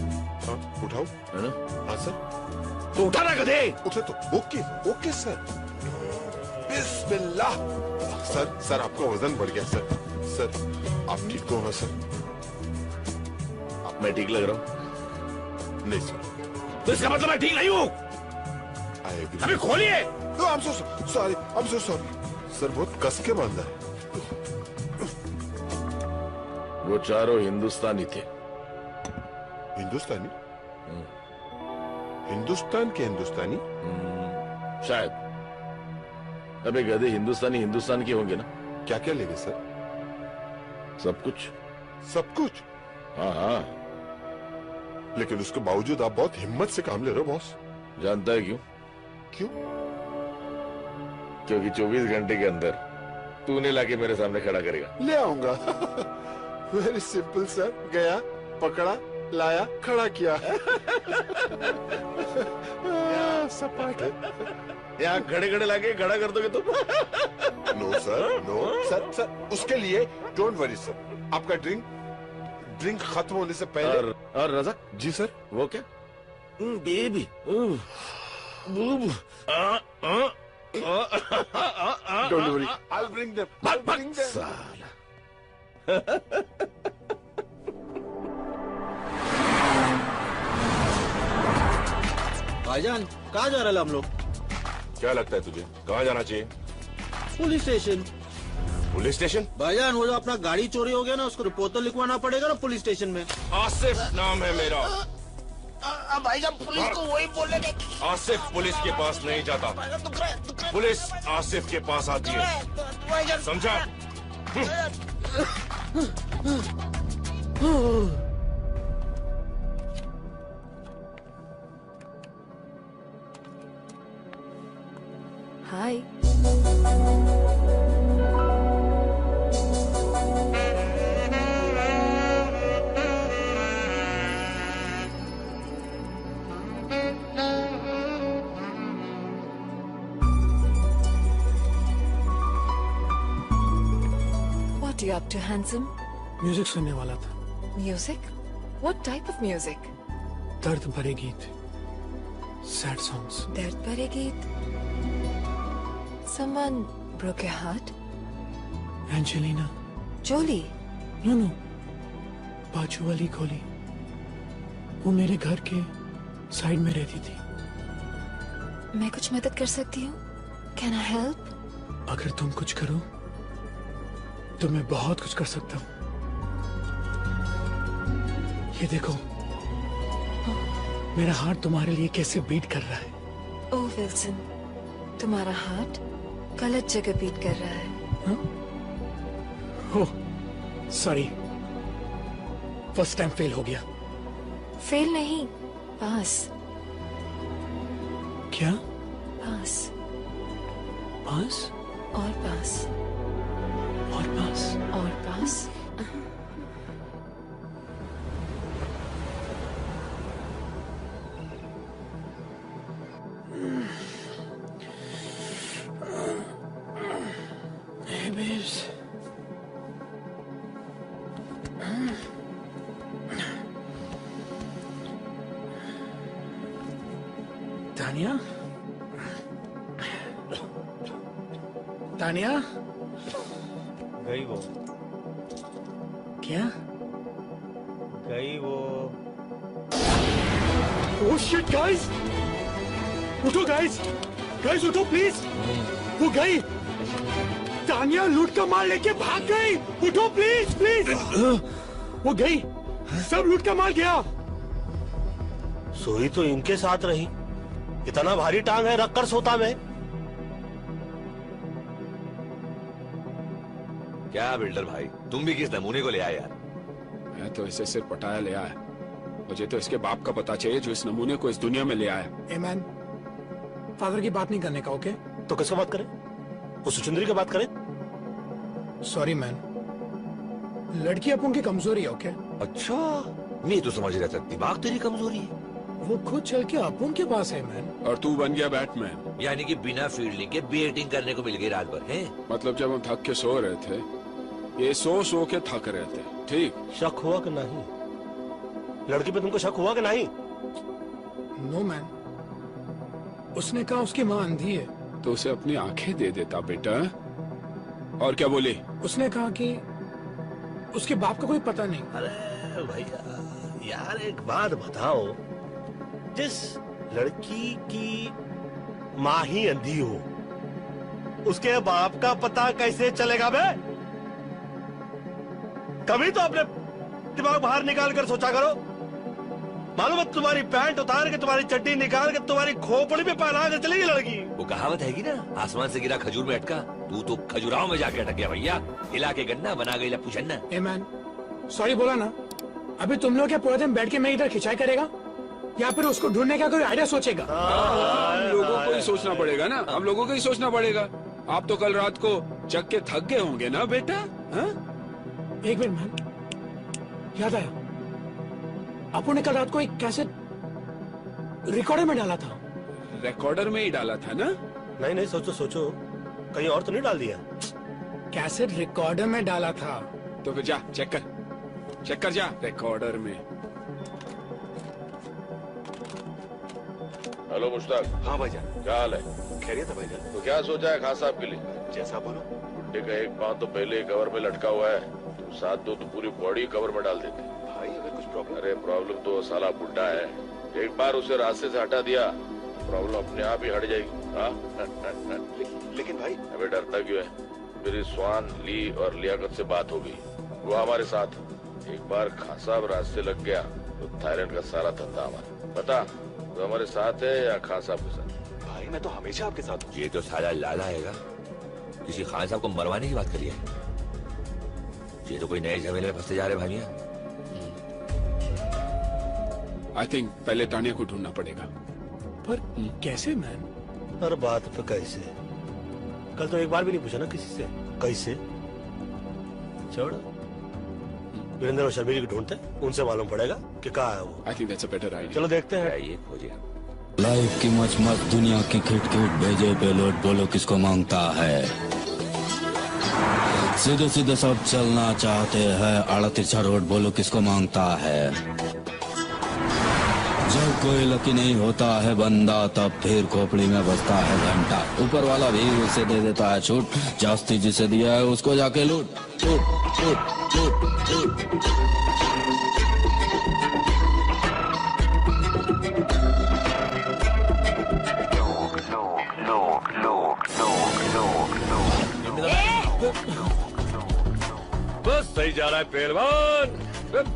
हाँ उठाओ। है ना? हाँ सर। तो उठा ना गधे। उठे तो ओके ओके सर। बिस्मिल्लाह। सर आपका वजन बढ़ गया सर। सर आप ठीक तो हो सर? मैं ठीक लग रहा हूँ? नहीं सर। तो इसका मतलब मैं ठीक नहीं हूँ। अभी खोलिए। आई am so sorry, I am so sorry. Sir बहुत कस के बांधा है। वो चारों हिंदुस्तानी थे। हिंदुस्तानी? हिंदुस्तान के हिंदुस्तानी? शायद। अबे गधे, हिंदुस्तानी हिंदुस्तान के होंगे ना? क्या क्या लेंगे सर? सब कुछ। सब कुछ? हाँ हाँ। लेकिन उसके बावजूद आप बहुत हिम्मत से काम ले रहे हो बॉस। जानता है क्यों? क्यों? क्योंकि 24 घंटे के अंदर तूने लाके मेरे सामने खड़ा करेगा। ले आऊंगा। Very simple sir. गया, पकड़ा, लाया, खड़ा किया। सपाट है। यहाँ खड़े खड़े लाके खड़ा कर दोगे तुम? No sir, no sir. Sir उसके लिए डोंट वरी सर। आपका ड्रिंक खत्म होने से पहले। और रज़ाक जी सर। वो क्या? Baby Don't worry. I'll bring them. I'll bring them. भाईजान कहाँ जा रहे हैं हम लोग? क्या लगता है तुझे कहाँ जाना चाहिए? Police station. Police station? भाईजान वो जो अपना गाड़ी चोरी हो गया ना, उसको रिपोर्ट तो लिखवाना पड़ेगा ना पुलिस स्टेशन में। आसिफ नाम है मेरा। भाईजान पुलिस को वही बोलेंगे। आसिफ पुलिस के पास नहीं जाता, पुलिस आसिफ के पास आती है, समझा? हाय। What are you up to, handsome? Music सुनने वाला था। Music? What type of music? दर्द भरे गीत, सैड सॉन्ग्स। दर्द भरे गीत। Someone broke your heart? Angelina. Jolie? No no, बाजू वाली गोली। वो मेरे घर के साइड में रहती थी। मैं कुछ मदद कर सकती हूँ? Can I help? अगर तुम कुछ करो तो मैं बहुत कुछ कर सकता हूँ। ये देखो, मेरा हार्ट तुम्हारे लिए कैसे बीट कर रहा है। ओह विल्सन, तुम्हारा हार्ट गलत जगह बीट कर रहा है। Oh sorry, first time fail हो गया। फेल नहीं, पास। क्या? पास। पास और पास और पास और पास। Hey babes. तानिया? तानिया? गई वो। क्या? गई वो। Oh shit, guys! उठो guys! Guys उठो please! वो गई! तानिया लूट का माल लेके भाग गई! उठो प्लीज प्लीज! वो गई! सब लूट का माल गया! सोई तो इनके साथ रही। इतना भारी टांग है, रखकर सोता मैं। क्या बिल्डर भाई, तुम भी किस नमूने को ले आए यार? मैं तो इसे सिर्फ पटाया ले आया। मुझे तो इसके बाप का पता चाहिए जो इस नमूने को इस दुनिया में ले आया। ए मैन, फादर की बात नहीं करने का, ओके? तो किसका बात करें? वो सुचंद्री की बात करें? सॉरी मैन, लड़की अपन की कमजोरी है, ओके? अच्छा, मैं तो समझ रहा था दिमाग तेरी कमजोरी है। वो खुद चल के अपन के पास है मैन। और तू बन गया बैटमैन। यानी कि बिना फील्डिंग के बैटिंग करने को मिल गई रात भर, है? मतलब जब हम थक के सो रहे थे, ये सो के थक रहे थे, ठीक? शक हुआ कि नहीं? लड़की पे तुमको शक हुआ कि नहीं? नो मैन, उसने कहा उसकी माँ अंधी है। तो उसे अपनी आंखें दे देता बेटा। और क्या बोली? उसने कहा कि उसके बाप का कोई पता नहीं। अरे भैया यार, एक बात बताओ, जिस लड़की की माँ ही अंधी हो, उसके बाप का पता कैसे चलेगा बे? कभी तो अपने दिमाग बाहर निकाल कर सोचा करो। मालूम है, तुम्हारी पैंट उतार के, तुम्हारी चड्डी निकाल के, तुम्हारी खोपड़ी पे पहना के चलेगी लड़की। वो कहावत है कि ना, आसमान से गिरा खजूर में अटका। तू तो खजुराहो में जाके अटक गया भैया। हिला के गन्ना बना गई लप्पू छन्ना। ए मैन, सॉरी बोला ना। अभी तुम लोग क्या पूरे दिन बैठ के मैं इधर खिंचाई करेगा, या फिर उसको ढूंढने का कोई आइडिया सोचेगा? हम लोगों को ही सोचना पड़ेगा ना, हम लोगों को ही सोचना पड़ेगा। आप तो कल रात को जग के थक गए होंगे ना बेटा? हाँ? एक मिनट मैन, याद आया, आपू ने कल रात को एक कैसेट रिकॉर्डर में डाला था। रिकॉर्डर में ही डाला था ना? नहीं नहीं, सोचो सोचो, कहीं और तो नहीं डाल दिया? कैसेट रिकॉर्डर में डाला था। तो फिर जा चेक कर जा रिकॉर्डर में। हेलो मुश्ताक। हाँ भाईजान। क्या हाल है? खैरियत है भाईजान। तो क्या सोचा है खान साहब के लिए? जैसा बोलो। बुड्ढे का एक पाँव तो पहले ही कवर में लटका हुआ है, तुम साथ दो तो पूरी बॉडी कवर में डाल देते। भाई अगर कुछ प्रॉब्लम? अरे प्रॉब्लम तो साला बुड्ढा है, एक बार उसे रास्ते से हटा दिया प्रॉब्लम अपने आप ही हट जाएगी। हाँ लेकिन भाई। अबे डरता क्यों है? मेरी स्वान ली और लियाकत से बात हो गई, वो हमारे साथ। एक बार खान साहब रास्ते लग गया तो थाईलैंड का सारा धंधा हमारा। बता तो हमारे साथ है या खान साहब के साथ? भाई मैं तो हमेशा आपके साथ हूँ। ये तो साला लाला हैगा, किसी खान साहब को मरवाने की बात करी है। ये तो कोई नए झमेले में फंसते जा रहे भाइयां। आई थिंक पहले तानिया को ढूंढना पड़ेगा। पर कैसे मैन? हर बात पे कैसे? कल तो एक बार भी नहीं पूछा ना किसी से कैसे। छोड़, वीरेंद्र और शर्मिली को ढूंढते, उनसे मालूम पड़ेगा कि कहाँ है वो। I think that's a better idea. चलो देखते हैं। ये खोजिए। लाइफ की मच मच दुनिया की खिट खिट भेजे पेलोड बोलो किसको मांगता है। सीधे सीधे सब चलना चाहते हैं, आड़ा तिरछा रोड बोलो किसको मांगता है। जब कोई लकी नहीं होता है बंदा, तब फिर खोपड़ी में बजता है घंटा। ऊपर वाला भी उसे दे देता है छूट, जास्ती जिसे दिया है उसको जाके लूट लूट लूट लूट लूट। बस सही जा रहा है पहलवान,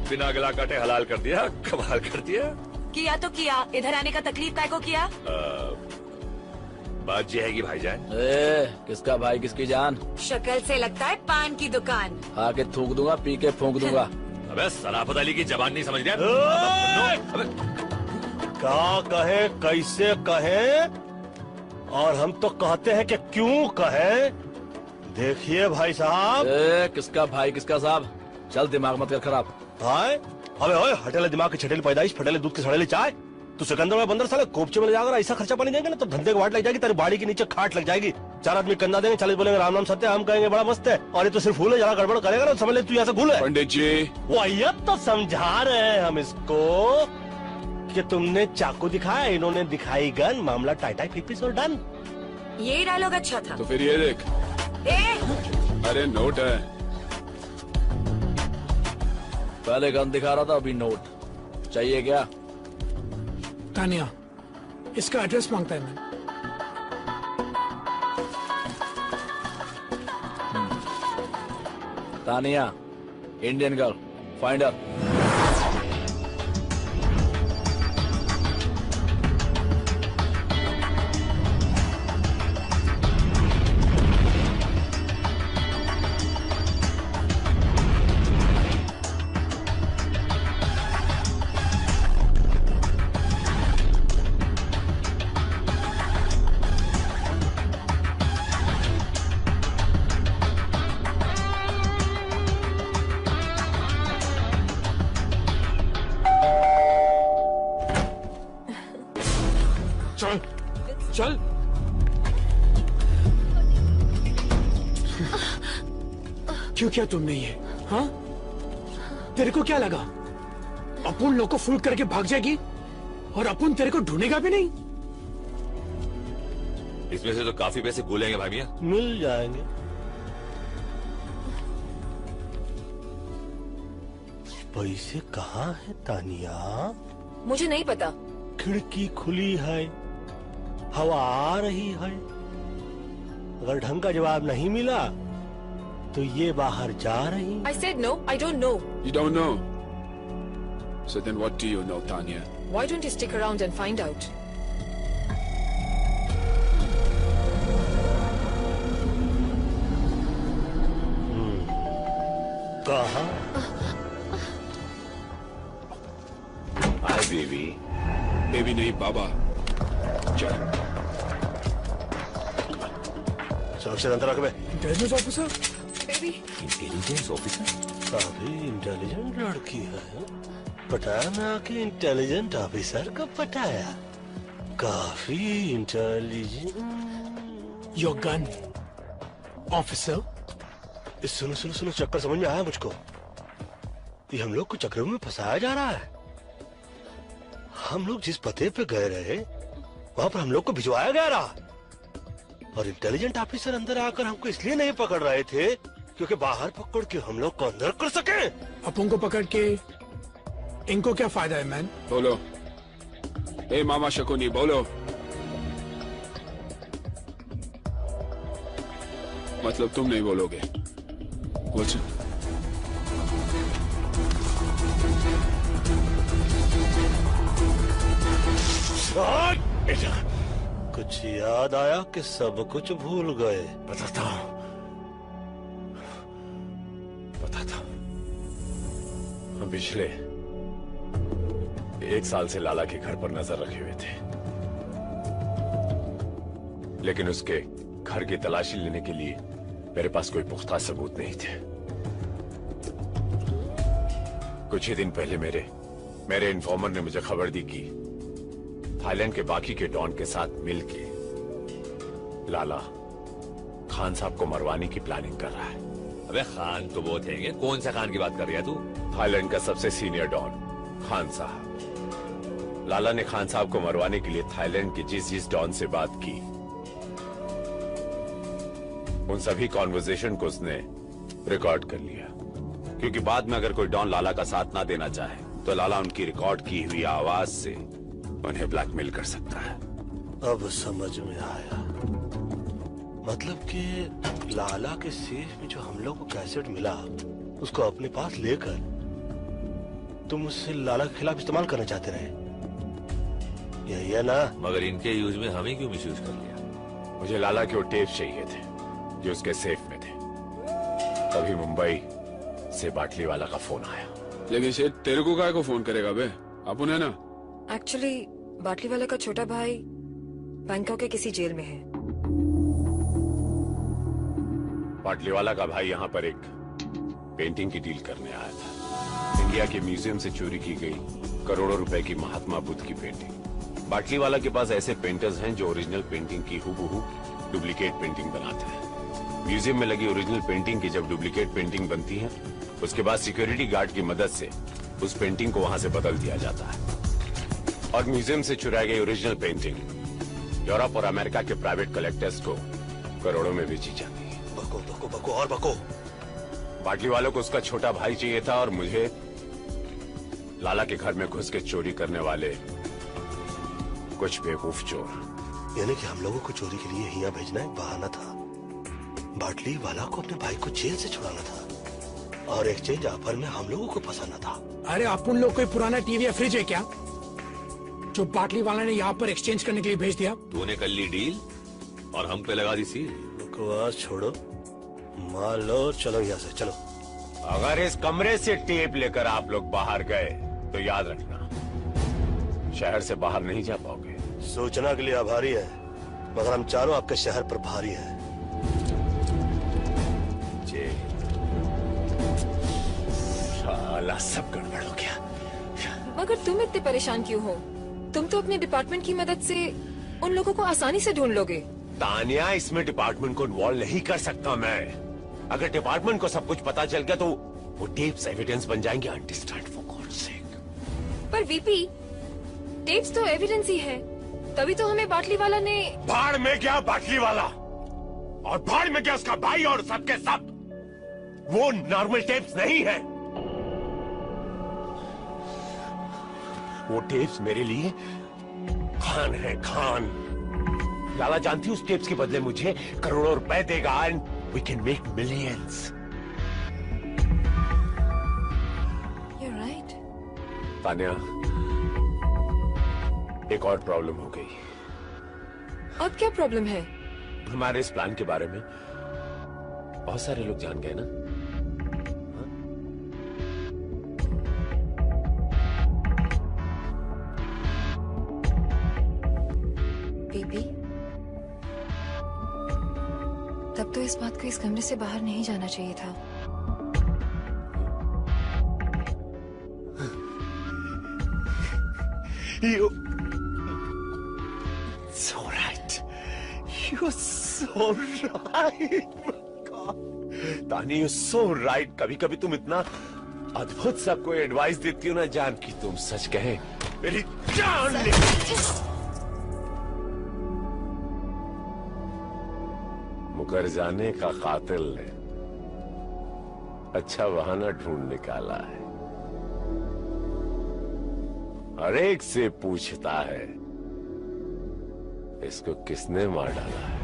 बिना गला काटे हलाल कर दिया, कमाल कर दिया। किया तो किया, इधर आने का तकलीफ काय को किया? बात ये है कि भाईजान। किसका भाई किसकी जान? शक्ल से लगता है पान की दुकान। आके थूक दूंगा, पी के फूंक दूंगा। अबे सराफत अली की जबान नहीं समझ गया? क्या कहे कैसे कहे, और हम तो कहते हैं कि क्यों कहे। देखिए भाई साहब। किसका भाई किसका साहब? चल दिमाग मत कर खराब। भाई अबे ओए, हटेले दिमाग की छटेली पैदाइश, फटेले दूध की सड़ेली चाय। तू सिकंदर में बंदर साले कोपचे में ले जाकर ऐसा खर्चा पानी देंगे ना तो धंधे को वाट लग जाएगी, तेरी बाड़ी के नीचे खाट लग जाएगी। 4 आदमी कंधा देंगे, 40 बोलेंगे राम नाम सत्य, हम कहेंगे बड़ा मस्त है, और ये तो सिर्फ फूल है, जरा गड़बड़ करेगा ना समझ ले तू ऐसा भूल है। पंडित जी वो तो समझा रहे हैं हम इसको कि तुमने चाकू दिखाया, इन्होंने दिखाई गन, मामला टाइटाई फिपिस और डन। ये डायलॉग अच्छा था। तो फिर ये देख। अरे नोट है। पहले गन दिखा रहा था, अभी नोट चाहिए क्या? तानिया, इसका एड्रेस मांगता है मैं। Tania, Indian girl, find her. चल चल। क्यों किया तुमने ये? हाँ, तेरे को क्या लगा अपुन लोग को फूल करके भाग जाएगी और अपुन तेरे को ढूंढेगा भी नहीं? इसमें से तो काफी पैसे गुलेंगे भाई मियां। मिल जाएंगे। पैसे कहाँ है तानिया? मुझे नहीं पता। खिड़की खुली है, हवा आ रही है, अगर ढंग का जवाब नहीं मिला तो ये बाहर जा रही। I said no, I don't know. You don't know. So then what do you know, Tanya? Why don't you stick around and find out? कहाँ? Hi baby. बेबी नहीं बाबा। चल। सुरक्षित अंदर रख बे। Intelligence officer. Baby. Intelligence officer? काफी intelligent लड़की है। पटाया मैं आके इंटेलिजेंट ऑफिसर को पटाया। काफी इंटेलिजेंट। Your gun officer. सुनो सुनो सुनो, चक्कर समझ में आया मुझको। ये हम लोग को चक्रों में फंसाया जा रहा है। हम लोग जिस पते पे गए रहे वहां पर हम लोग को भिजवाया गया रहा। और इंटेलिजेंट ऑफिसर अंदर आकर हमको इसलिए नहीं पकड़ रहे थे क्योंकि बाहर पकड़ के हम लोग को अंदर कर सके। अपन को पकड़ के इनको क्या फायदा है मैन? बोलो। ए मामा शकुनी बोलो। मतलब तुम नहीं बोलोगे? कुछ कुछ याद आया कि सब कुछ भूल गए? बताता हूँ। हम पिछले 1 साल से लाला के घर पर नजर रखे हुए थे, लेकिन उसके घर की तलाशी लेने के लिए मेरे पास कोई पुख्ता सबूत नहीं थे। कुछ ही दिन पहले मेरे इन्फॉर्मर ने मुझे खबर दी कि थाईलैंड के बाकी के डॉन के साथ मिलके लाला खान साहब को मरवाने की प्लानिंग कर रहा है। अबे खान तो बहुत है, कौन सा खान की बात कर रही है तू? थाईलैंड का सबसे सीनियर डॉन खान साहब। लाला ने खान साहब को मरवाने के लिए थाईलैंड के जिस डॉन से बात की, उन सभी कॉन्वर्सेशन को उसने रिकॉर्ड कर लिया, क्योंकि बाद में अगर कोई डॉन लाला का साथ ना देना चाहे तो लाला उनकी रिकॉर्ड की हुई आवाज से उन्हें ब्लैकमेल कर सकता है। अब समझ में आया। मतलब कि लाला के सेफ में जो हम लोग को कैसेट मिला उसको अपने पास लेकर तुम उससे लाला के खिलाफ इस्तेमाल करना चाहते रहे, यही है ना? मगर इनके यूज में हमें क्यों मिसयूज कर लिया? मुझे लाला के वो टेप चाहिए थे जो उसके सेफ में थे। तभी मुंबई से बाटली वाला का फोन आया। लेकिन शेर तेरे को काय को फोन करेगा बे? अपन है ना। एक्चुअली बाटली वाला का छोटा भाई बैंकॉक के किसी जेल में है। बाटली वाला का भाई यहाँ पर एक पेंटिंग की डील करने आया था। इंडिया के म्यूजियम से चोरी की गई करोड़ों रुपए की महात्मा बुद्ध की पेंटिंग। बाटली वाला के पास ऐसे पेंटर्स हैं जो ओरिजिनल पेंटिंग की हूबहू डुप्लीकेट पेंटिंग बनाते हैं। म्यूजियम में लगी ओरिजिनल पेंटिंग की जब डुप्लीकेट पेंटिंग बनती है, उसके बाद सिक्योरिटी गार्ड की मदद से उस पेंटिंग को वहां से बदल दिया जाता है और म्यूजियम से चुराई गई ओरिजिनल पेंटिंग यूरोप और अमेरिका के प्राइवेट कलेक्टर्स को करोड़ों में बेची जाती है। बको बको बको और बको। बाटली वालों को उसका छोटा भाई चाहिए था और मुझे लाला के घर में घुस के चोरी करने वाले कुछ बेवकूफ चोर। यानी कि हम लोगों को चोरी के लिए यहाँ भेजना एक बहाना था। बाटली वाला को अपने भाई को जेल से छुड़ाना था और एक्सचेंज ऑफर में हम लोगों को फंसाना था। अरे अपन लोग कोई पुराना टीवी या फ्रिज है क्या जो बाटली वाला ने यहाँ पर एक्सचेंज करने के लिए भेज दिया? तूने कर ली डील और हम पे लगा दी सील। बकवास छोड़ो, मान लो, चलो यहाँ से चलो। अगर इस कमरे से टेप लेकर आप लोग बाहर गए तो याद रखना शहर से बाहर नहीं जा पाओगे। सूचना के लिए आभारी है, मगर हम चारों आपके शहर पर भारी हैं। साला सब गड़बड़ हो गया। मगर तुम इतने परेशान क्यों हो? तुम तो अपने डिपार्टमेंट की मदद से उन लोगों को आसानी से ढूंढ लोगे। तानिया, इसमें डिपार्टमेंट को इन्वॉल्व नहीं कर सकता मैं। अगर डिपार्टमेंट को सब कुछ पता चल गया तो वो टेप्स एविडेंस बन जाएंगे। अंडरस्टैंड फॉर गॉड्स सेक। पर वीपी, टेप्स तो एविडेंस ही है, तभी तो हमें बाटली वाला ने। भाड़ में गया बाटली वाला और भाड़ में गया उसका भाई और सबके सब। वो नॉर्मल टेप्स नहीं है। वो टेप्स मेरे लिए खान है, खान। लाला जानती उस टेप्स के बदले मुझे करोड़ों रुपए देगा and we can make millions. You're right. Tania, एक और प्रॉब्लम हो गई। अब क्या प्रॉब्लम है? हमारे इस प्लान के बारे में बहुत सारे लोग जान गए ना। बेबी, तब तो इस बात को इस कमरे से बाहर नहीं जाना चाहिए था। You so right. You're so right. तानी, you're so right. कभी कभी तुम इतना अद्भुत सबको एडवाइस देती हो ना जान की तुम सच कहे मेरी जान ले। मुकर जाने का कातिल ने अच्छा बहाना ढूंढ निकाला है। हर एक से पूछता है इसको किसने मार डाला है।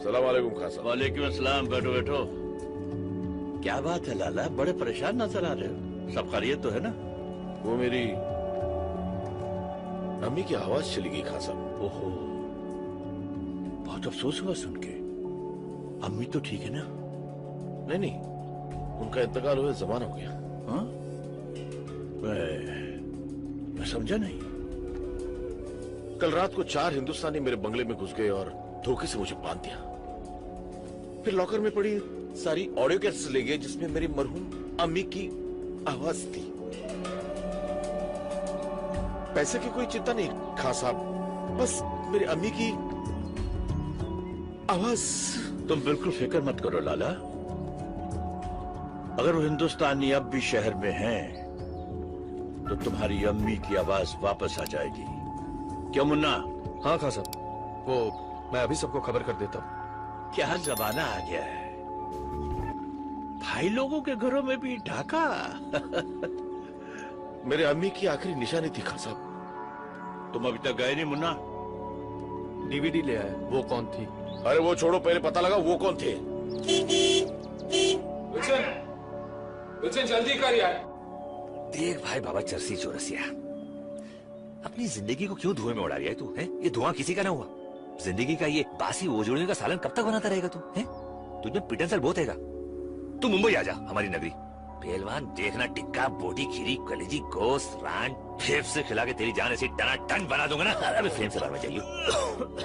सलाम वालेकुम खान साहब। वालेकुम अस्सलाम। बैठो बैठो। क्या बात है लाला, बड़े परेशान नजर आ रहे हो। सब खैरियत तो है ना? वो मेरी अम्मी की आवाज चली गई खान साहब। ओहो, बहुत अफसोस हुआ सुन के। अम्मी तो ठीक है ना? नहीं नहीं, उनका इंतकाल हुए जमाना हो गया। हाँ? मैं समझा नहीं। कल रात को 4 हिंदुस्तानी मेरे बंगले में घुस गए और धोखे से मुझे बांध दिया। फिर लॉकर में पड़ी सारी ऑडियो कैसेट्स ले गए जिसमें मेरी मरहूम अम्मी की आवाज थी। पैसे की कोई चिंता नहीं खान साहब, बस मेरी अम्मी की आवाज। तुम बिल्कुल फिक्र मत करो लाला। अगर वो हिंदुस्तानी अब भी शहर में हैं, तो तुम्हारी अम्मी की आवाज वापस आ जाएगी। क्यों मुन्ना? हाँ खान साहब, वो मैं अभी सबको खबर कर देता हूँ। क्या जमाना आ गया है, भाई लोगों के घरों में भी ढाका। मेरे अम्मी की आखिरी निशानी थी खान साहब। तुम अभी तक गए नहीं मुन्ना? डीवीडी ले आए। वो कौन थी? अरे वो छोड़ो, पहले पता लगा वो कौन थे। विल्सन जल्दी कर यार। देख भाई बाबा चरसी चौरसिया, अपनी जिंदगी को क्यों धुएं में उड़ा रही है तू? है ये धुआं किसी का ना हुआ। जिंदगी का ये बासी ओजोड़ियों का सालन कब तक बनाता रहेगा तू? है तुझमें पिटन सर बहुत हैगा। तू मुंबई आ जा, हमारी नगरी। पहलवान देखना, टिक्का बोटी खीरी कलेजी गोश्त रान फेफ से खिला के तेरी जान ऐसी टना टन बना दूंगा ना। अरे फ्लेम से बाहर में चाहिए।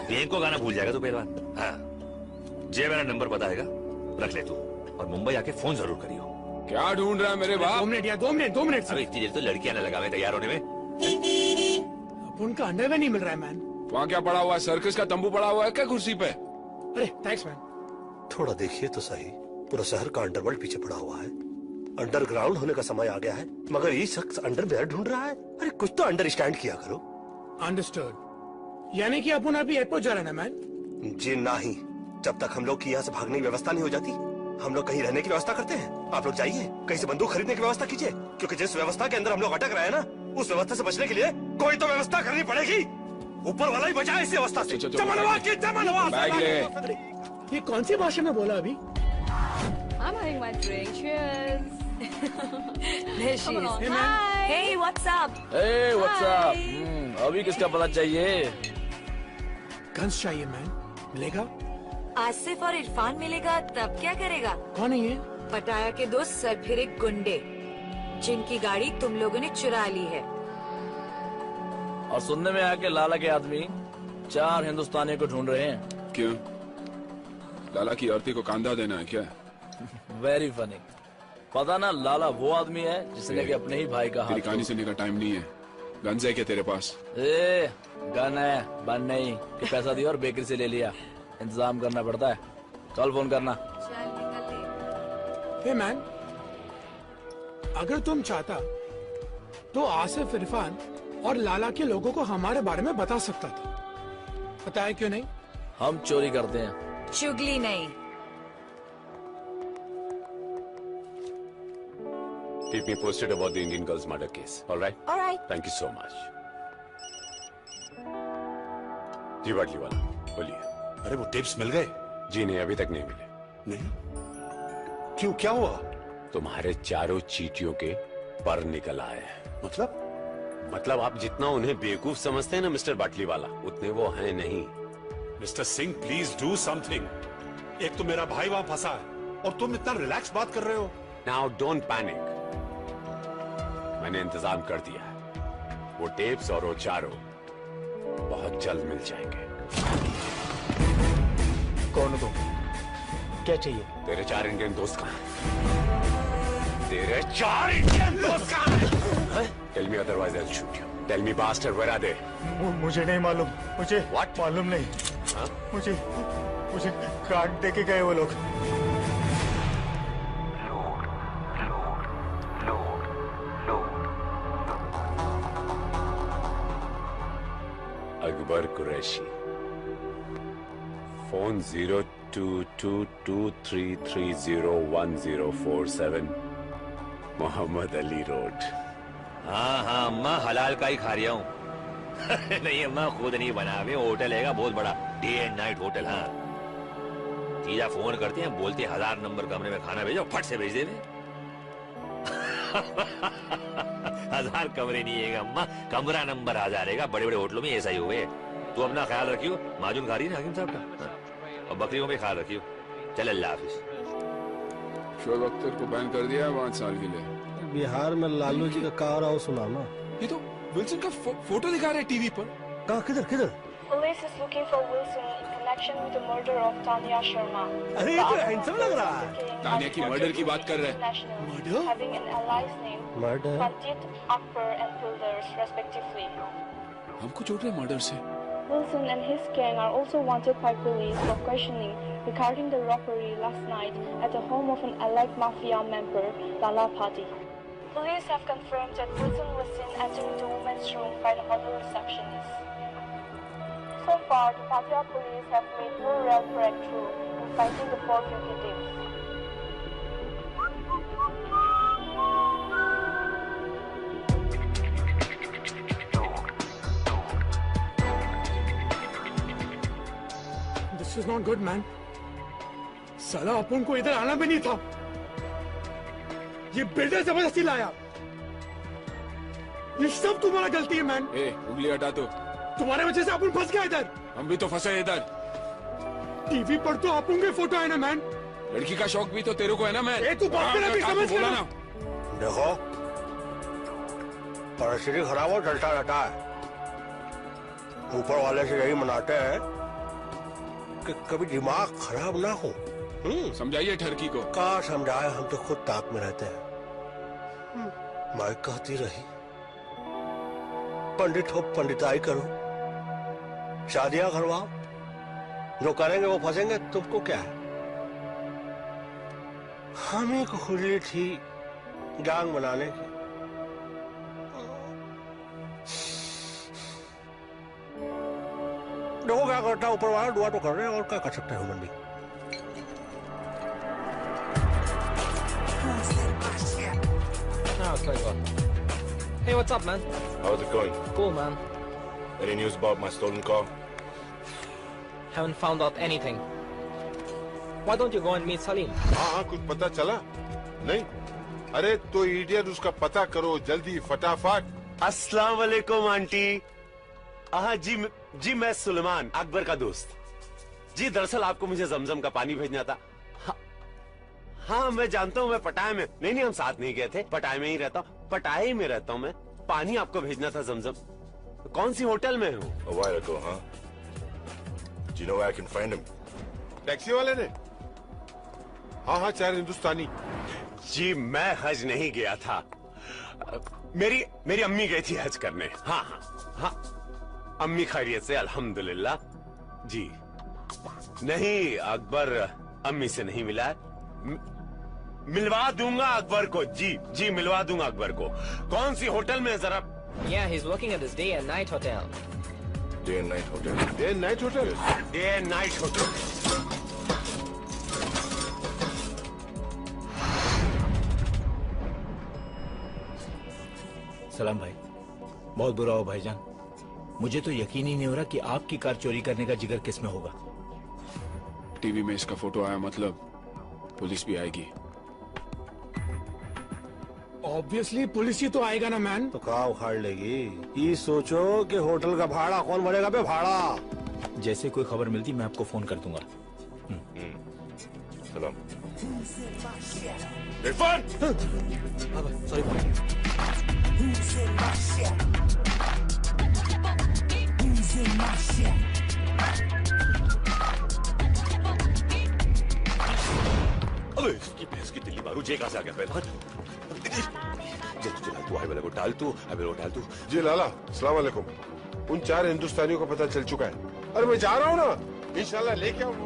प्लेन को गाना भूल जाएगा तू पहलवान। हाँ जे मेरा नंबर पता हैगा, रख ले तू। और मुंबई आके फोन जरूर करियो। क्या ढूंढ रहा है मेरे बाप? 2 मिनट। अरे इतनी देर तो लड़कियां ना लगा हुए तैयार होने में। अब उनका अंडरवेयर नहीं मिल रहा है मैन। वहाँ क्या पड़ा हुआ है? सर्कस का तंबू पड़ा हुआ है क्या कुर्सी पे? अरे थैंक्स मैन। थोड़ा देखिए तो सही, पूरा शहर का अंडरवर्ल्ड पीछे पड़ा हुआ है। अंडरग्राउंड होने का समय आ गया है, मगर ये शख्स अंडरवेयर ढूंढ रहा है। अरे कुछ तो अंडरस्टैंड किया करो। अंडरस्टूड। यानी कि अपन अभी एयरपोर्ट जा रहे हैं मैन? जी नहीं, जब तक हम लोग की यहाँ से भागने की व्यवस्था नहीं हो जाती, हम लोग कहीं रहने की व्यवस्था करते हैं। आप लोग जाइए, कहीं से बंदूक खरीदने की व्यवस्था कीजिए, क्योंकि जिस व्यवस्था के अंदर हम लोग अटक रहे हैं ना, उस व्यवस्था से बचने के लिए कोई तो व्यवस्था करनी पड़ेगी। ऊपर वाला ही बचाए इस अवस्था से। बैग ले। ये कौन सी भाषा में बोला अभी? I'm having my drink. Cheers. There she is. Hey, Hi. Hey, what's up? Hey, what's up? अभी किसका पता चाहिए? गन्स चाहिए मैन। मिलेगा? आसिफ और इरफान मिलेगा तब क्या करेगा? कौन है ये? पटाया के 2 सरफिरे गुंडे, जिनकी गाड़ी तुम लोगों ने चुरा ली है। और सुनने में आया कि लाला के आदमी 4 हिंदुस्तानियों को ढूंढ रहे हैं। क्यों? लाला की औरती को कांधा देना है क्या? Very funny. पता ना लाला वो आदमी है जिसने कि अपने ही भाई का तेरी हाथ। कहानी सुनने का टाइम नहीं है। गन्स है क्या तेरे पास? ए, गन है, बन नहीं कि पैसा दिया और बेकरी से ले लिया। इंतजाम करना पड़ता है। कल फोन करना। हे मैन, अगर तुम चाहता तो आसिफ, इरफान और लाला के लोगों को हमारे बारे में बता सकता था। पता है क्यों नहीं? हम चोरी करते हैं, चुगली नहीं। Keep me posted about the Indian girls murder case. All right? All right. Thank you so much. जी बाटली वाला बोलिए। अरे वो टिप्स मिल गए? जी नहीं, अभी तक नहीं मिले। नहीं? क्यों, क्या हुआ? तुम्हारे चारों चीटियों के पर निकल आए हैं। मतलब आप जितना उन्हें बेवकूफ समझते हैं ना मिस्टर बाटली वाला, उतने वो हैं नहीं। Mister Singh please do something. एक तो मेरा भाई वहां फंसा है और तुम इतना रिलैक्स बात कर रहे हो। नाउ डोंट पैनिक, मैंने इंतजाम कर दिया है। वो टेप्स और वो चारों बहुत जल्द मिल जाएंगे। कौन हो? क्या चाहिए? तेरे 4 इंडियन दोस्त कहाँ हैं? तेरे 4 इंडियन दोस्त कहाँ हैं? Tell me otherwise I'll shoot you. Tell me bastard, where are they? मुझे नहीं मालूम। मुझे मालूम नहीं। मुझे कार्ड दे के गए वो लोग। अकबर कुरैशी। Phone 022233301047 Mohammad Ali road. हाँ हाँ अम्मा हलाल का ही खा रहा हूँ। नहीं अम्मा खुद नहीं बना, वे होटल है बहुत बड़ा, डे एंड नाइट होटल। हाँ जीजा फोन करते हैं, बोलते 1000 नंबर कमरे में खाना भेजो, फट से भेज दे। 1000 कमरे नहीं है अम्मा, कमरा नंबर 1000 है। बड़े बड़े होटलों में ऐसा ही हुए। तू अपना ख्याल रखियो, माजून खा रही है ना हाकिम साहब का, और बकरियों में ख्याल रखियो। चल अल्लाह हाफिज। शोएब अख्तर को बैन कर दिया है 5 साल के लिए। बिहार में लालू जी का कहा रहा हो सुना ना। ये तो विल्सन का फोटो दिखा रहे टीवी पर। कहाँ, किधर किधर? Police is looking for Wilson in connection with the murder of Tanya Sharma. अरे ये तो हैंडसम लग रहा है। तानिया की मर्डर की बात कर रहे हैं। Murder? Having an allies name Murder? Pandit, Akbar and Pilders respectively. हमको जोड़ रहे मर्डर से। Wilson and his gang are also wanted by police for questioning regarding the robbery last night at the home of an allied mafia member, Lala Pati. Police have confirmed that Wilson was seen entering the women's room by the hotel receptionist. So far, the Pattaya police have made no real breakthrough in finding the 4 fugitives. This is not good, man. साला अपन को इधर आना भी नहीं था। ये builder जबरदस्ती लाया। ये सब तुम्हारा गलती है, मैन। उंगली हटा दो। तुम्हारे वजह से अपन फंस गया इधर। हम भी तो फंसे इधर। टीवी पर तो अपन के फोटो है ना, मैन। लड़की का शौक भी तो तेरे को है ना, मैन। तू बात करना भी समझ बोला ना। देखो परिस्थिति खराब हो चलता रहता है। ऊपर वाले से यही मनाते हैं कि कभी दिमाग खराब ना हो। समझाइए ठरकी को। कहा समझाए, हम तो खुद ताक में रहते हैं। माँ कहती रही पंडित हो पंडिताई करो, शादियां करवाओ, जो करेंगे वो फंसेंगे, तुमको क्या है। हमें को खुली थी गांग बनाने की। देखो क्या करता है ऊपर वाला, दुआ तो कर रहे हैं और क्या कर सकते हैं हम भी। Hey, what's up, man? How's it going? Cool, man. Any news about my stolen car? Haven't found out anything. Why don't you go and meet Salim? हाँ कुछ पता चला? नहीं? अरे तो इडियट उसका पता करो जल्दी फटाफट। अस्सलाम वालेकुम आंटी। हाँ जी मैं सुलेमान अकबर का दोस्त। जी दरअसल आपको मुझे जमजम का पानी भेजना था। हाँ मैं जानता हूँ, मैं पटाया में नहीं हम साथ नहीं गए थे, पटाया में ही रहता हूँ, पटाया में रहता हूँ मैं। पानी आपको भेजना था जमजम। कौन सी होटल में हूँ? A while ago, huh? Do you know where I can find him? Taxi वाले ने? हाँ 4 हिंदुस्तानी। जी मैं हज नहीं गया था, मेरी अम्मी गई थी हज करने। हाँ अम्मी खैरियत से अल्हम्दुलिल्लाह। जी नहीं अकबर अम्मी से नहीं मिला, मिलवा दूंगा अकबर को। जी मिलवा दूंगा अकबर को। कौन सी होटल में जरा? Yeah, he's working at this day and night hotel. Day and night hotel. Day and night hotel. Day and night hotel. सलाम भाई, बहुत बुरा हो भाईजान। मुझे तो यकीन ही नहीं हो रहा कि आपकी कार चोरी करने का जिगर किस में होगा। टीवी में इसका फोटो आया, मतलब पुलिस भी आएगी। ऑब्वियसली पुलिस ही तो आएगा ना, मैन। तो कहाँ उखाड़ लेगी? ये सोचो कि होटल का भाड़ा कौन भरेगा बे भाड़ा। जैसे कोई खबर मिलती मैं आपको फोन कर दूंगा। सलाम। इरफान! सॉरी अबे इसकी भैंस की दिल्ली मारू, जे कहां से आ गया पहलवान? जल्दी तू वाले को डाल तू, अबे वो डाल तू। जी लाला अस्सलाम वालेकुम। उन 4 हिंदुस्तानियों का पता चल चुका है। अरे मैं जा रहा हूँ ना, इंशाल्लाह लेके आऊंगा।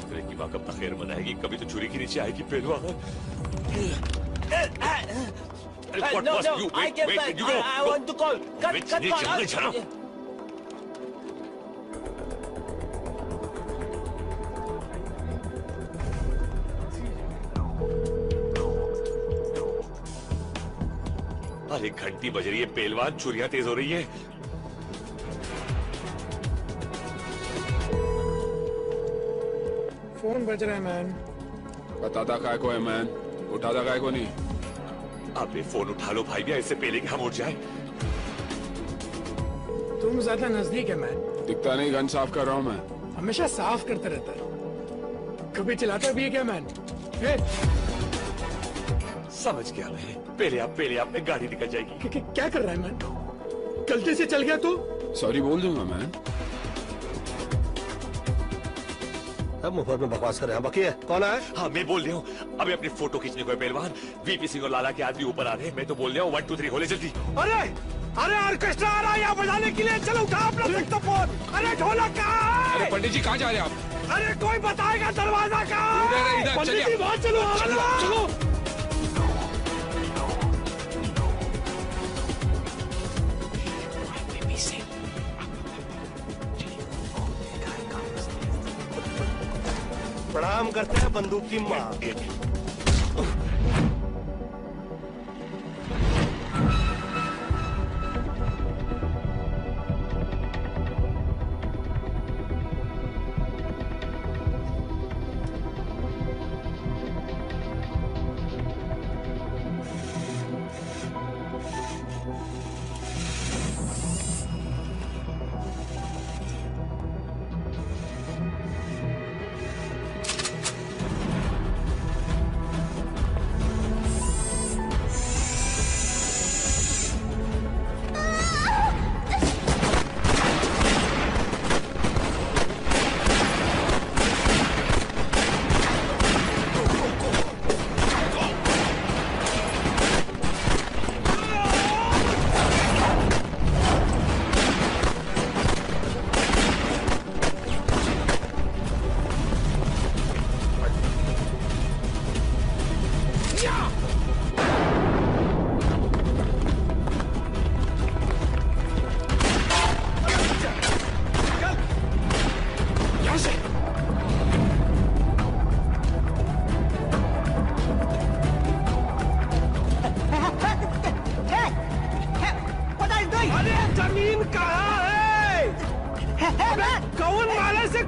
तेरे की माँ कब तक खैर मनाएगी, कभी तो छुरी के नीचे आएगी पहलवान। No, I can't. I want to call. Cut. अरे घंटी बज रही है पहलवान, चुरियां तेज हो रही है। फोन बज रहा है मैन। बताता काय को है मैन, उठाता काय को नहीं। अबे फोन उठा लो भाई, भी इससे पहले कि हम उठ जाए। तुम ज्यादा नजदीक है मैन। दिखता नहीं, गन साफ कर रहा हूँ मैं। हमेशा साफ करता रहता है, कभी चलाता भी है क्या मैन? समझ गया मैं, पहले आप में गाड़ी निकल जाएगी। क्या कर रहा है मैन? गलती से चल गया तो सॉरी बोल दूंगा मैन। अब मुफ्त में बकवास कर रहे हैं। बाकी है कौन है? हाँ मैं बोल रहा हूँ, अभी अपनी फोटो खींचने को है पहलवान। वीपी सिंह और लाला के आदमी ऊपर आ रहे हैं। मैं तो बोल रहा हूँ 1 2 3 होले जल्दी। अरे अरे ऑर्केस्ट्रा आ रहा है यहाँ बजाने के लिए, चलो उठा अपना सेक्सोफोन। अरे ढोलक कहाँ है? अरे पंडित जी कहाँ जा रहे हैं आप? अरे कोई बताएगा दरवाजा कहाँ है? पंडित जी बाहर चलो, चलो। प्रणाम करते हैं बंदूक की माँ।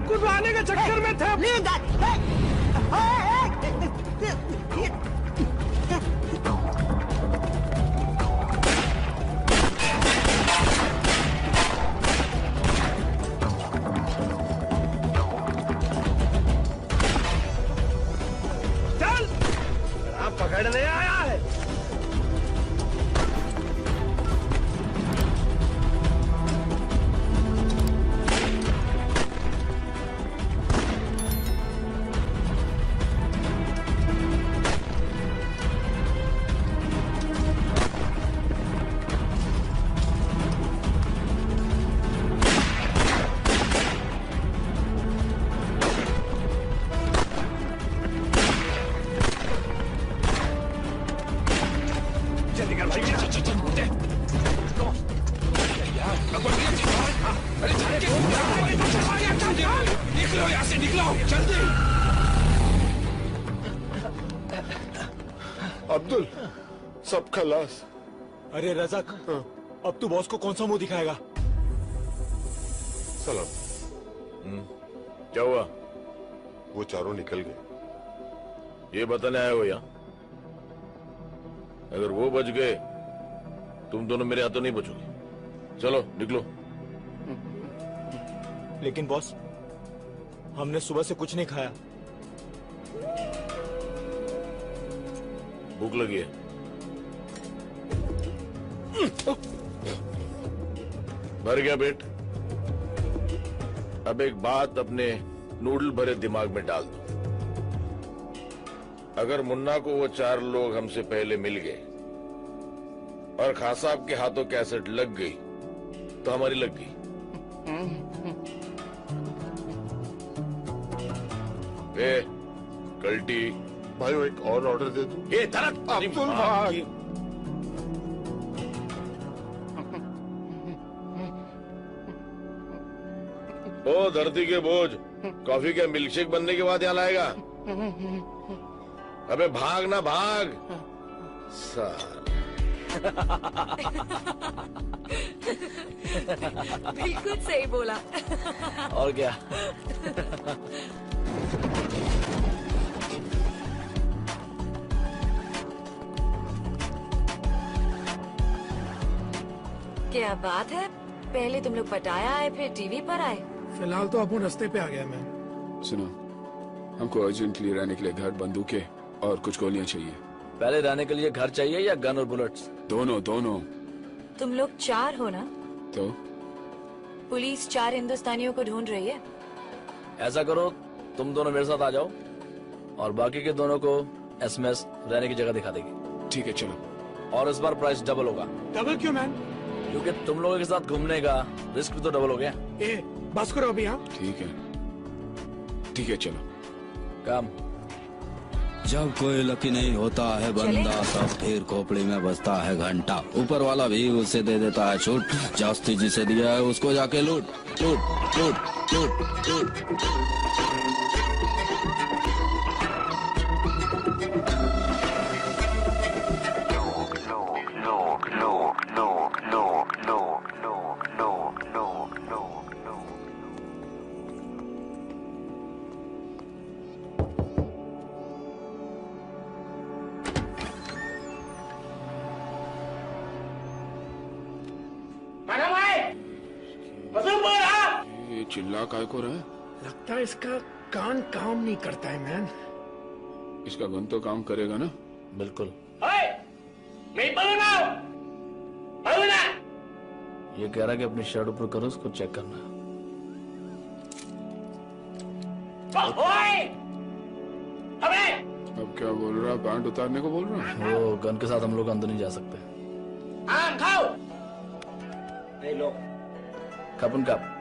कुदवाने के चक्कर में थे। चल, आप पकड़ने आया है। निकलो यहाँ से, निकलो जल्दी। अब्दुल, सब खलास। अरे रज़ाक, अब तू बॉस को कौन सा मुंह दिखाएगा? सलाम। क्या हुआ? वो चारों निकल गए। ये बताने आए हो यहाँ? अगर वो बच गए, तुम दोनों मेरे हाथों नहीं बचोगे। चलो निकलो। लेकिन बॉस, हमने सुबह से कुछ नहीं खाया। भूख लगी है। भर गया पेट? अब एक बात अपने नूडल भरे दिमाग में डाल दो। अगर मुन्ना को वो 4 लोग हमसे पहले मिल गए और खां साहब के हाथों कैसेट लग गई तो हमारी लग गई। कल्टी भाई वो एक और ऑर्डर दे दूं? ये धड़क अब्दुल भाई। ओ धरती के बोझ, कॉफी के मिल्कशेक बनने के बाद यहाँ लाएगा? अबे भाग ना भाग। साला बिल्कुल सही बोला। और क्या। क्या बात है, पहले तुम लोग पटाया आए फिर टीवी पर आए। फिलहाल तो अपन रास्ते पे आ गया मैं। सुनो, हमको अर्जेंटली रहने के लिए घर, बंदूकें और कुछ गोलियां चाहिए। पहले रहने के लिए घर चाहिए या गन और बुलेट्स? दोनों दोनों। तुम लोग 4 हो ना? तो पुलिस 4 हिंदुस्तानियों को ढूंढ रही है। ऐसा करो, तुम दोनों मेरे साथ आ जाओ और बाकी के दोनों को एसएमएस रहने की जगह दिखा देगी। ठीक है चलो। और इस बार प्राइस डबल होगा। डबल क्यों मैन? क्योंकि तुम लोगों के साथ घूमने का रिस्क भी तो डबल हो गया। ए, बस करो अभी। हाँ ठीक है चलो। काम। जब कोई लकी नहीं होता है बंदा, तब फिर खोपड़ी में बजता है घंटा। ऊपर वाला भी उसे दे देता है छूट, जास्ती जिसे दिया है उसको जाके लूट लूट लूट लूट लूट। चिल्ला काय को रहा है? लगता है इसका कान काम नहीं करता है मैन। इसका गन तो काम करेगा ना? बिल्कुल। ये कह रहा है कि अपनी शर्ट ऊपर करो, उसको चेक करना है। अब क्या बोल रहा? पैंट उतारने को बोल रहा? वो गन के साथ हम लोग अंदर नहीं जा सकते। कपन कप।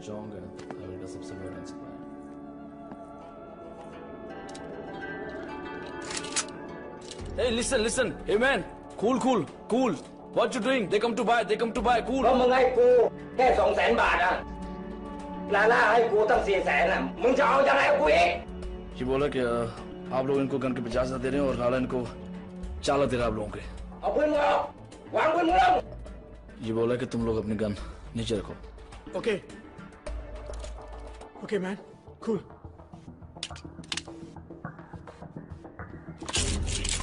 जोंग है, हाईवे का सबसे बड़ा डांस है। Hey, listen, hey man, cool. What you doing? They come to buy, cool. มึงให้กูแค่200,000 บาทอ่ะลาล่าให้กูตั้ง400,000อ่ะมึงจะเอายังไงกับกูอีก ये बोला कि आप लोग इनको गन के 50,000 दे रहे हैं और लाला इनको 40 दे रहा आप लोगों के। เอาปืนมึงออกวางปืนมึงลง ये बोला कि तुम लोग अपनी गन नीचे रखो। Okay man, cool.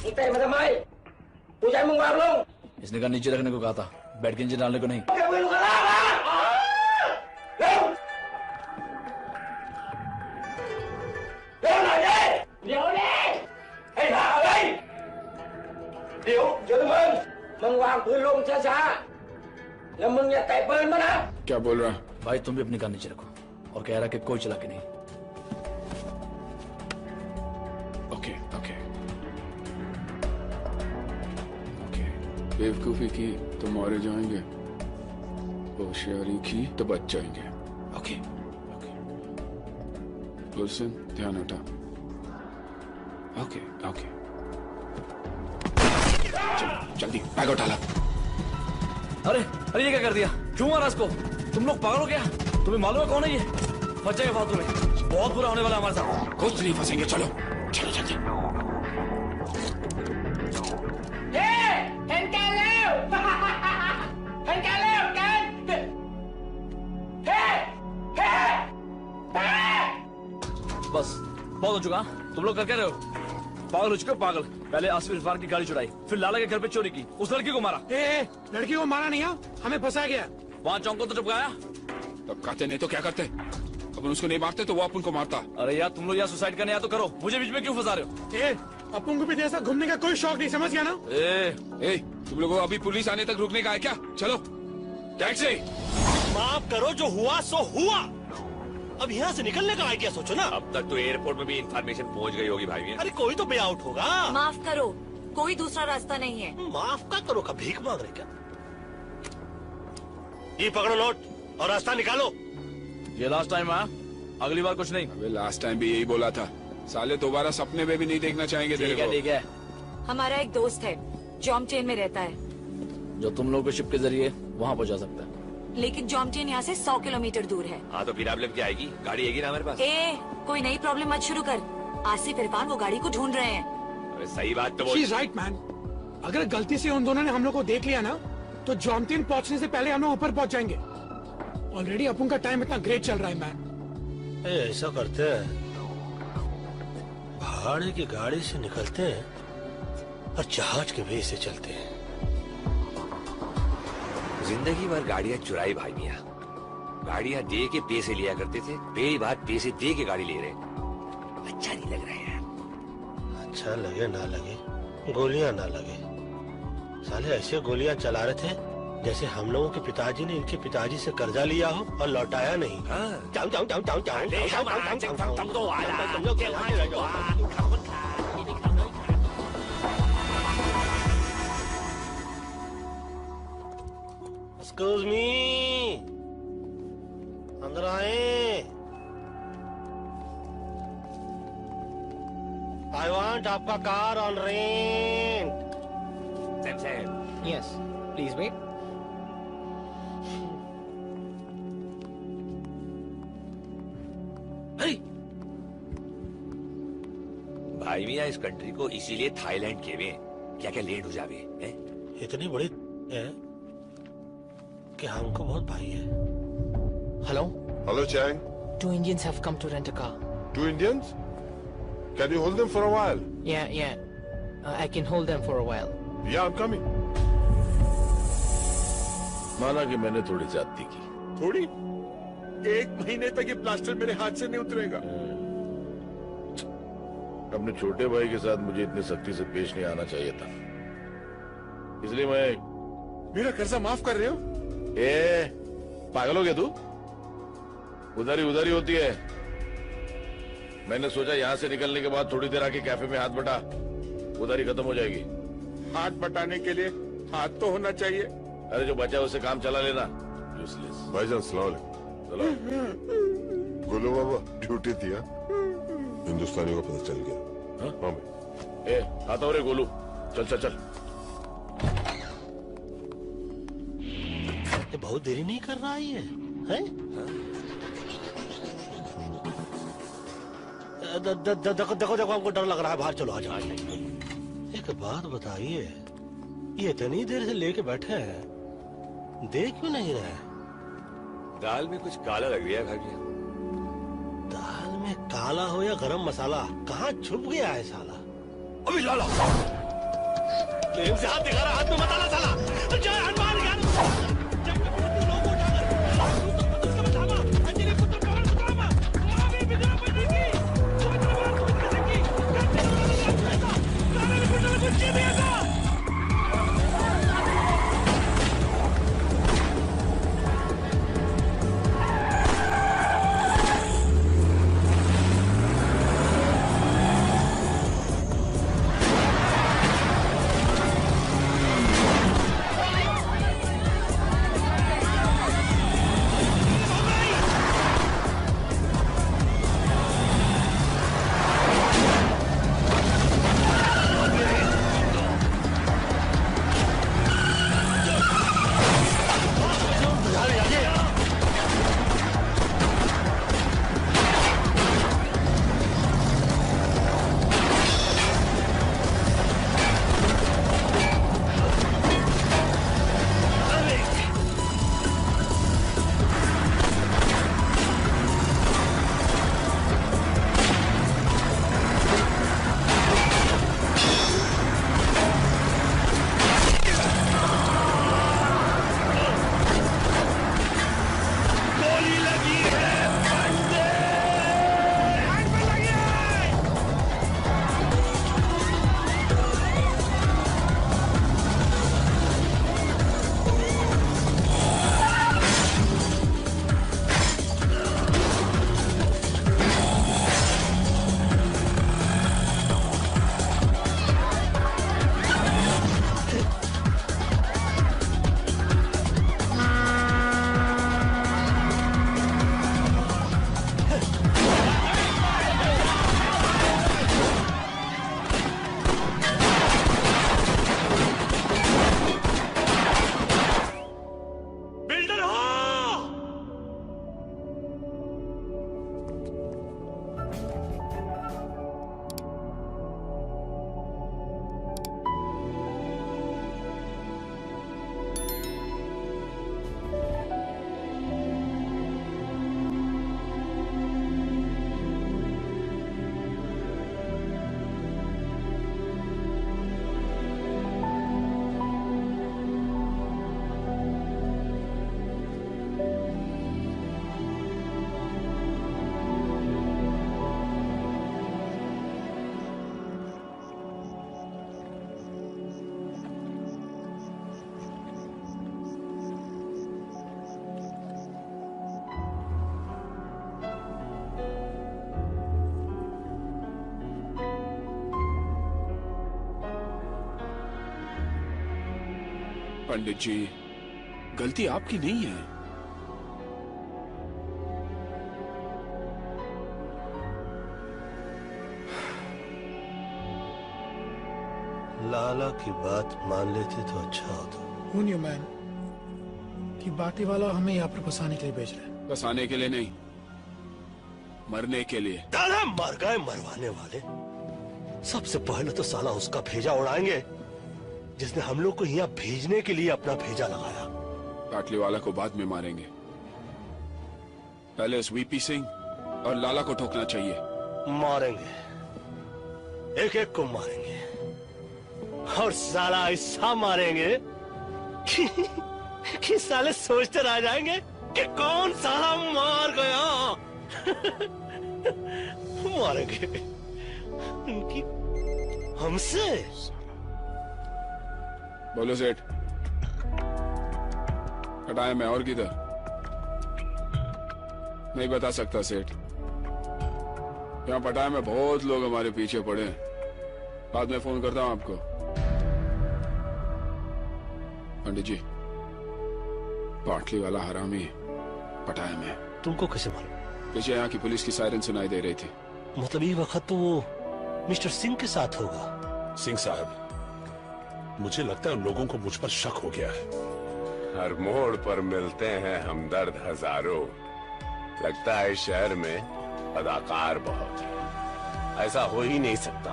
มึงเตะมาทำไมกูจะให้มึงวางลง इसने गन नीचे रखने को कहा था, बैठ के नीचे डालने को नहीं। แกปืนมึงล่างมาเร็วเร็วหน่อยดิเดี๋ยวดิให้หาอะไรเดี๋ยวมึงวางปืนลงช้าๆแล้วมึงอย่าแตะปืนมานะ क्या बोल रहा? भाई तुम भी अपनी गन नीचे रखो और कह रहा कि कोई चला के नहीं। ओके बेवकूफी की तो मारे जाएंगे, होशियारी की तो बच जाएंगे। ओके गुलशन ध्यान हटा। ओके जल्दी बैग उठा ला। अरे ये क्या कर दिया? क्यों मारा इसको? तुम लोग पागल हो गया? तुम्हें मालूम है कौन है ये? फंस जाएगा फालतू में, बहुत बुरा होने वाला हमारे साथ। कुछ नहीं फंसेंगे, चलो जल्दी। เห็นกันแล้วเห็นกันแล้วกันเฮ้เฮ้ बस बहुत हो चुका। तुम लोग कर क्या रहे हो? पागल हो चुके हो, पागल। पहले आसिफ इरफान की गाड़ी चुराई, फिर लाला के घर पे चोरी की, उस लड़की को मारा। लड़की को मारा नहीं है, हमें फंसा गया। वहाँ चौंक को तो चिपकाया। तब कहते नहीं तो क्या करते? अपन उसको नहीं मारते तो वो अपन को मारता। अरे यार तुम लोग यहाँ सुसाइड करने या तो करो, मुझे बीच में क्यों फंसा रहे हो? अपन को भी जैसा घूमने का कोई शौक नहीं, समझ गया ना? तुम लोगों को अभी पुलिस आने तक रुकने का है क्या? चलो टैक्सी। माफ करो, जो हुआ सो हुआ। अब यहाँ से निकलने का आइडिया सोचो ना। अब तक तो एयरपोर्ट में भी इंफॉर्मेशन पहुंच गई होगी भाई। अरे कोई तो वे आउट होगा। माफ करो, कोई दूसरा रास्ता नहीं है। माफ का करो का भीख मांग रहे क्या? ये पकड़ो नोट और रास्ता निकालो। ये लास्ट टाइम है, अगली बार कुछ नहीं। अबे लास्ट टाइम भी यही बोला था, साले दोबारा सपने में भी नहीं देखना चाहेंगे तेरे को। ठीक है। हमारा एक दोस्त है, जॉमचेन में रहता है, जो तुम लोग को शिप के जरिए वहाँ पहुँचा सकता है। लेकिन जॉमचेन यहाँ से 100 किलोमीटर दूर है। हाँ तो फिर प्रॉब्लम क्या आएगी? गाड़ी आएगी ना हमारे पास। कोई नई प्रॉब्लम मत शुरू कर। आसिफ इरफान वो गाड़ी को ढूंढ रहे हैं। अरे सही बात तो She's right, man. अगर गलती से उन दोनों ने हम लोग को देख लिया ना तो जॉनथिन पहुंचने से पहले हम लोग ऊपर पहुंच जाएंगे। ऑलरेडी अपन का टाइम इतना ग्रेट चल रहा है मैन। ऐसा करते हैं, भाड़े की गाड़ी से निकलते हैं और जहाज के वे से चलते हैं। जिंदगी भर गाड़ियां चुराई भाई मियां। गाड़ियां दे के पैसे लिया करते थे, पहली बात पैसे दे के गाड़ी ले रहे। अच्छा नहीं लग रहा है यार। अच्छा लगे ना लगे, गोलियां ना लगे, साले ऐसे गोलियां चला रहे थे जैसे हम लोगों के पिताजी ने इनके पिताजी से कर्जा लिया हो और लौटाया नहीं। जाओ जाओ जाओ जाओ जाओ एक्सक्यूज मी, अंदर आए। आई वांट आपका car on rent. Yes, please wait. भाई मियां इस कंट्री को इसीलिए थाईलैंड कहवे, क्या क्या लेट हो जावे हैं? इतनी बड़ी है कि हमको बहुत भाई है। Hello? Hello, Chang. 2 Indians have come to rent a car. 2 Indians? Can you hold them for a while? Yeah. I can hold them for a while. Yeah, I'm coming. माना कि मैंने थोड़ी ज्यादती की। थोड़ी? 1 महीने तक ये प्लास्टर मेरे हाथ से नहीं उतरेगा। अपने छोटे भाई के साथ मुझे इतनी सख्ती से पेश नहीं आना चाहिए था, इसलिए मैं। मेरा कर्जा माफ कर रहे हो? पागल हो गया तू? उधारी होती है। मैंने सोचा यहाँ से निकलने के बाद थोड़ी देर आके कैफे में हाथ बटा, उधारी खत्म हो जाएगी। हाथ बटाने के लिए हाथ तो होना चाहिए। अरे जो बचा उसे काम चला लेना। यूजलेस। भाईजान सलाम अलैकुम। गोलू बाबा ड्यूटी थी। हिंदुस्तानी को पता चल गया। हाँ भाई। आता हो रे गोलू, चल। ये बहुत देरी नहीं कर रहा है ये, हैं? देखो हमको डर लग रहा है, बाहर चलो आ जाओ। एक बात बताइए, ये इतनी देर से लेके बैठे हैं, देख क्यों नहीं रहे? दाल में कुछ काला लग गया भाई। दाल में काला हो या गरम मसाला, कहाँ छुप गया है साला? अभी लाला प्रेम से हाथ दिखा रहा, हाथ में मसाला साला। जय हनुमान ज्ञान। पंडित जी, गलती आपकी नहीं है। लाला की बात मान लेते तो अच्छा होता। Who knew, man, कि बाटी वाला हमें यहाँ पर फंसाने के लिए भेज रहा है। फंसाने के लिए नहीं, मरने के लिए। दादा मर गए मरवाने वाले। सबसे पहले तो साला उसका भेजा उड़ाएंगे जिसने हम लोग को यहाँ भेजने के लिए अपना भेजा लगाया। पाटली वाला को बाद में मारेंगे, पहले उस वीपी सिंह और लाला को ठोकना चाहिए। मारेंगे, एक एक को मारेंगे और साला ऐसा मारेंगे कि साले सोचते रह जाएंगे कि कौन साला मार गया। मारेंगे उनकी हमसे। बोलो सेठ, हटाए मैं और किधर? नहीं बता सकता सेठ। यहाँ पटाया में बहुत लोग हमारे पीछे पड़े हैं। बाद में फोन करता हूँ आपको। पंडित जी, पाटली वाला हरामी पटाया में। तुमको कैसे मालूम? पीछे यहाँ की पुलिस की सायरन सुनाई दे रही थी। मतलब ये वक्त तो वो मिस्टर सिंह के साथ होगा। सिंह साहब, मुझे लगता है उन लोगों को मुझ पर शक हो गया है। हर मोड़ पर मिलते हैं हमदर्द हजारों। लगता है इस शहर में अदाकार बहुत है। ऐसा हो ही नहीं सकता।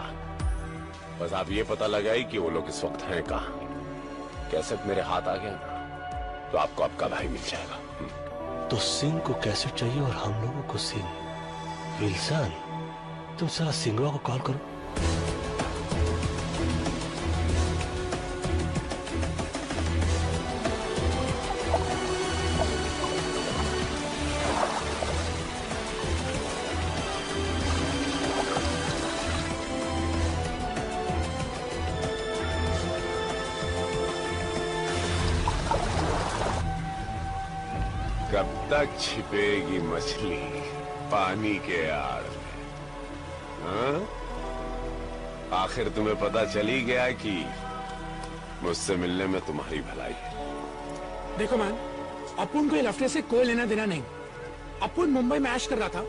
बस आप ये पता लगाई कि वो लोग इस वक्त हैं कहाँ। कैसेट मेरे हाथ आ गया ना, तो आपको आपका भाई मिल जाएगा। तो सिंह को कैसेट चाहिए और हम लोगों को सिंह। विल्सन, तुम सारा सिंगवा को कॉल करो। कब तक छिपेगी मछली पानी के आड़ में? हाँ? आखिर तुम्हें पता चली गया कि मुझसे मिलने में तुम्हारी भलाई है। देखो मैन, अपुन को ये लफड़े से कोई लेना देना नहीं। अपुन मुंबई में ऐश कर रहा था,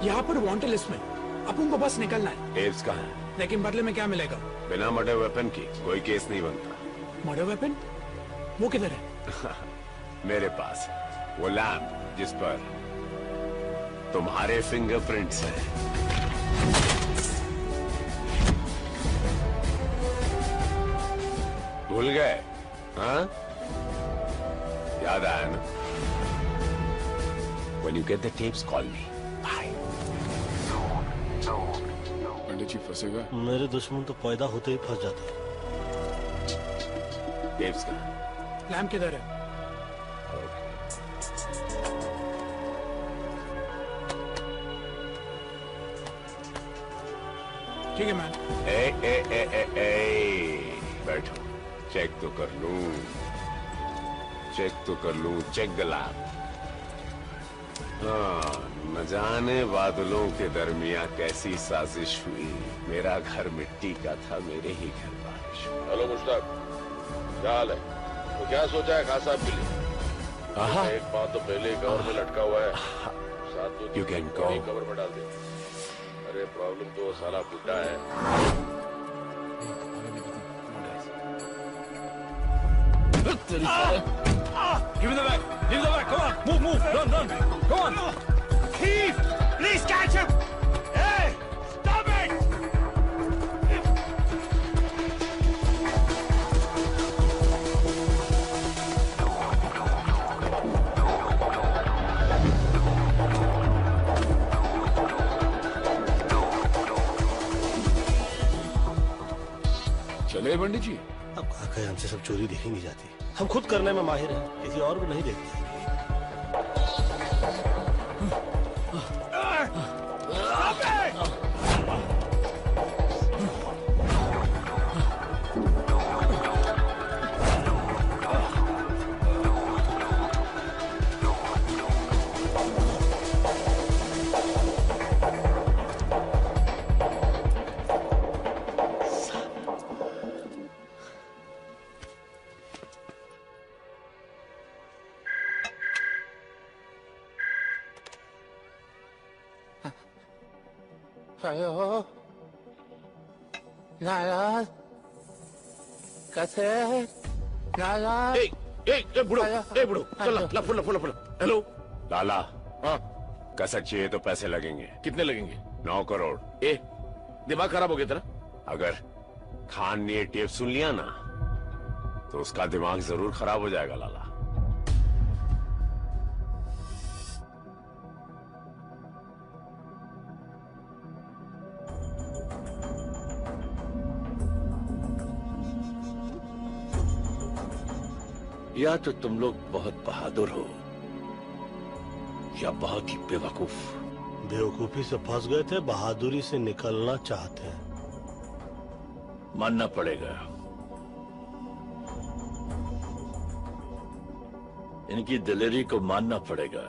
यहाँ पर वांटेड लिस्ट में। अपुन को बस निकलना है। टेप्स कहाँ है? लेकिन बदले में क्या मिलेगा? बिना मर्डर वेपन की कोई केस नहीं बनता। Murder weapon? वो किधर है? मेरे पास है वो लैम्प जिस पर तुम्हारे फिंगरप्रिंट्स हैं। भूल गए? हाँ? याद आया ना? When you get the tapes, call me. Bye. पंडित जी फंसेगा? मेरे दुश्मन तो पैदा होते ही फंस जाते। टेप्स कहाँ? लैम्प किधर है? ठीक है मैन। बैठो, चेक तो कर लूं। Check the lamp. हाँ, न जाने बादलों के दरमियां कैसी साजिश हुई। मेरा घर मिट्टी का था, मेरे ही घर बारिश। हेलो मुश्ताक, क्या हाल है? तो क्या सोचा है खास साहब के लिए? एक पाँव तो पहले ही कवर में लटका हुआ है, साथ दो You can go. कवर में डाल दे। अरे प्रॉब्लम तो वो साला बुड्ढा है। Give me the bag! Give me the bag! Come on! Move! Run! Come on! Thief! Please catch him! Hey! Stop it! चले पंडित जी। अब काका हमसे सब चोरी देखी नहीं जाती। हम खुद करने में माहिर हैं, किसी और को नहीं देखते। हेलो नाराज कैसे नाराज बुढ़ो चल ला फुल हेलो लाला हाँ कसक चाहिए तो पैसे लगेंगे। कितने लगेंगे? 9 करोड़। दिमाग खराब हो गया तेरा? अगर खान ने ये टेप सुन लिया ना तो उसका दिमाग जरूर खराब हो जाएगा लाला। या तो तुम लोग बहुत बहादुर हो या बहुत ही बेवकूफ। बेवकूफी से फंस गए थे, बहादुरी से निकलना चाहते हैं। मानना पड़ेगा, इनकी दिलेरी को मानना पड़ेगा।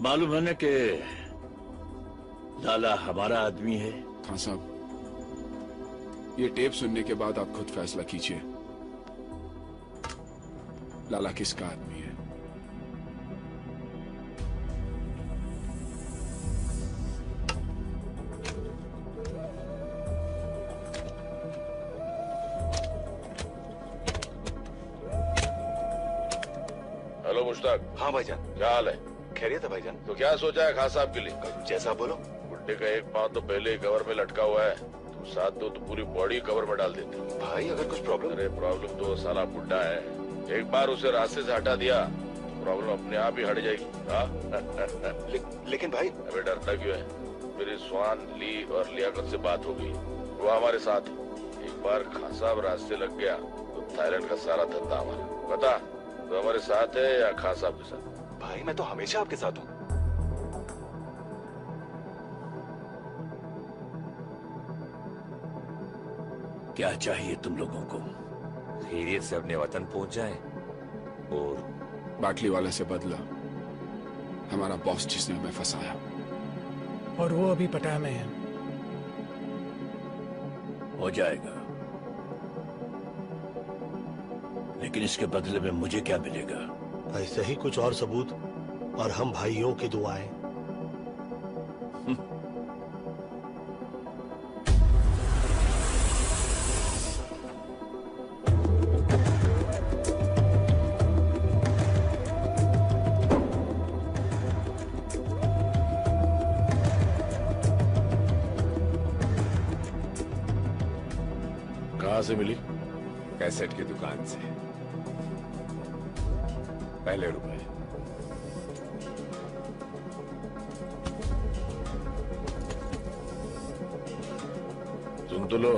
मालूम है ना कि लाला हमारा आदमी है। हाँ साहब, ये टेप सुनने के बाद आप खुद फैसला कीजिए लाला किसका आदमी है। हेलो मुश्ताक। हाँ भाईजान। क्या हाल है? खैरियत है भाईजान। तो क्या सोचा है खान साहब के लिए? जैसा बोलो। बुड्ढे का एक पाँव तो पहले ही कवर में लटका हुआ है, तुम साथ दो तो पूरी बॉडी कवर में डाल देते। भाई अगर कुछ प्रॉब्लम? अरे प्रॉब्लम तो साला बुड्ढा है, एक बार उसे रास्ते से हटा दिया तो प्रॉब्लम अपने आप ही हट जाएगी। लेकिन भाई। अबे डरता क्यों है? मेरी स्वान ली और लियाकत से बात हो गई, वो हमारे साथ है। एक बार खान साहब रास्ते लग गया तो थाईलैंड का सारा धंधा हमारा। बता तो हमारे साथ है या खान साहब के साथ? भाई मैं तो हमेशा आपके साथ हूँ। क्या चाहिए तुम लोगों को? खैरियत से अपने वतन पहुंच जाए और बाटली वाले से बदला, हमारा बॉस जिसने हमें फंसाया। और वो अभी पटाया में है। हो जाएगा, लेकिन इसके बदले में मुझे क्या मिलेगा? ऐसे ही कुछ और सबूत और हम भाइयों की दुआएं। कहाँ से मिली? कैसेट की दुकान से। पहले रुपए। सुन तो लो।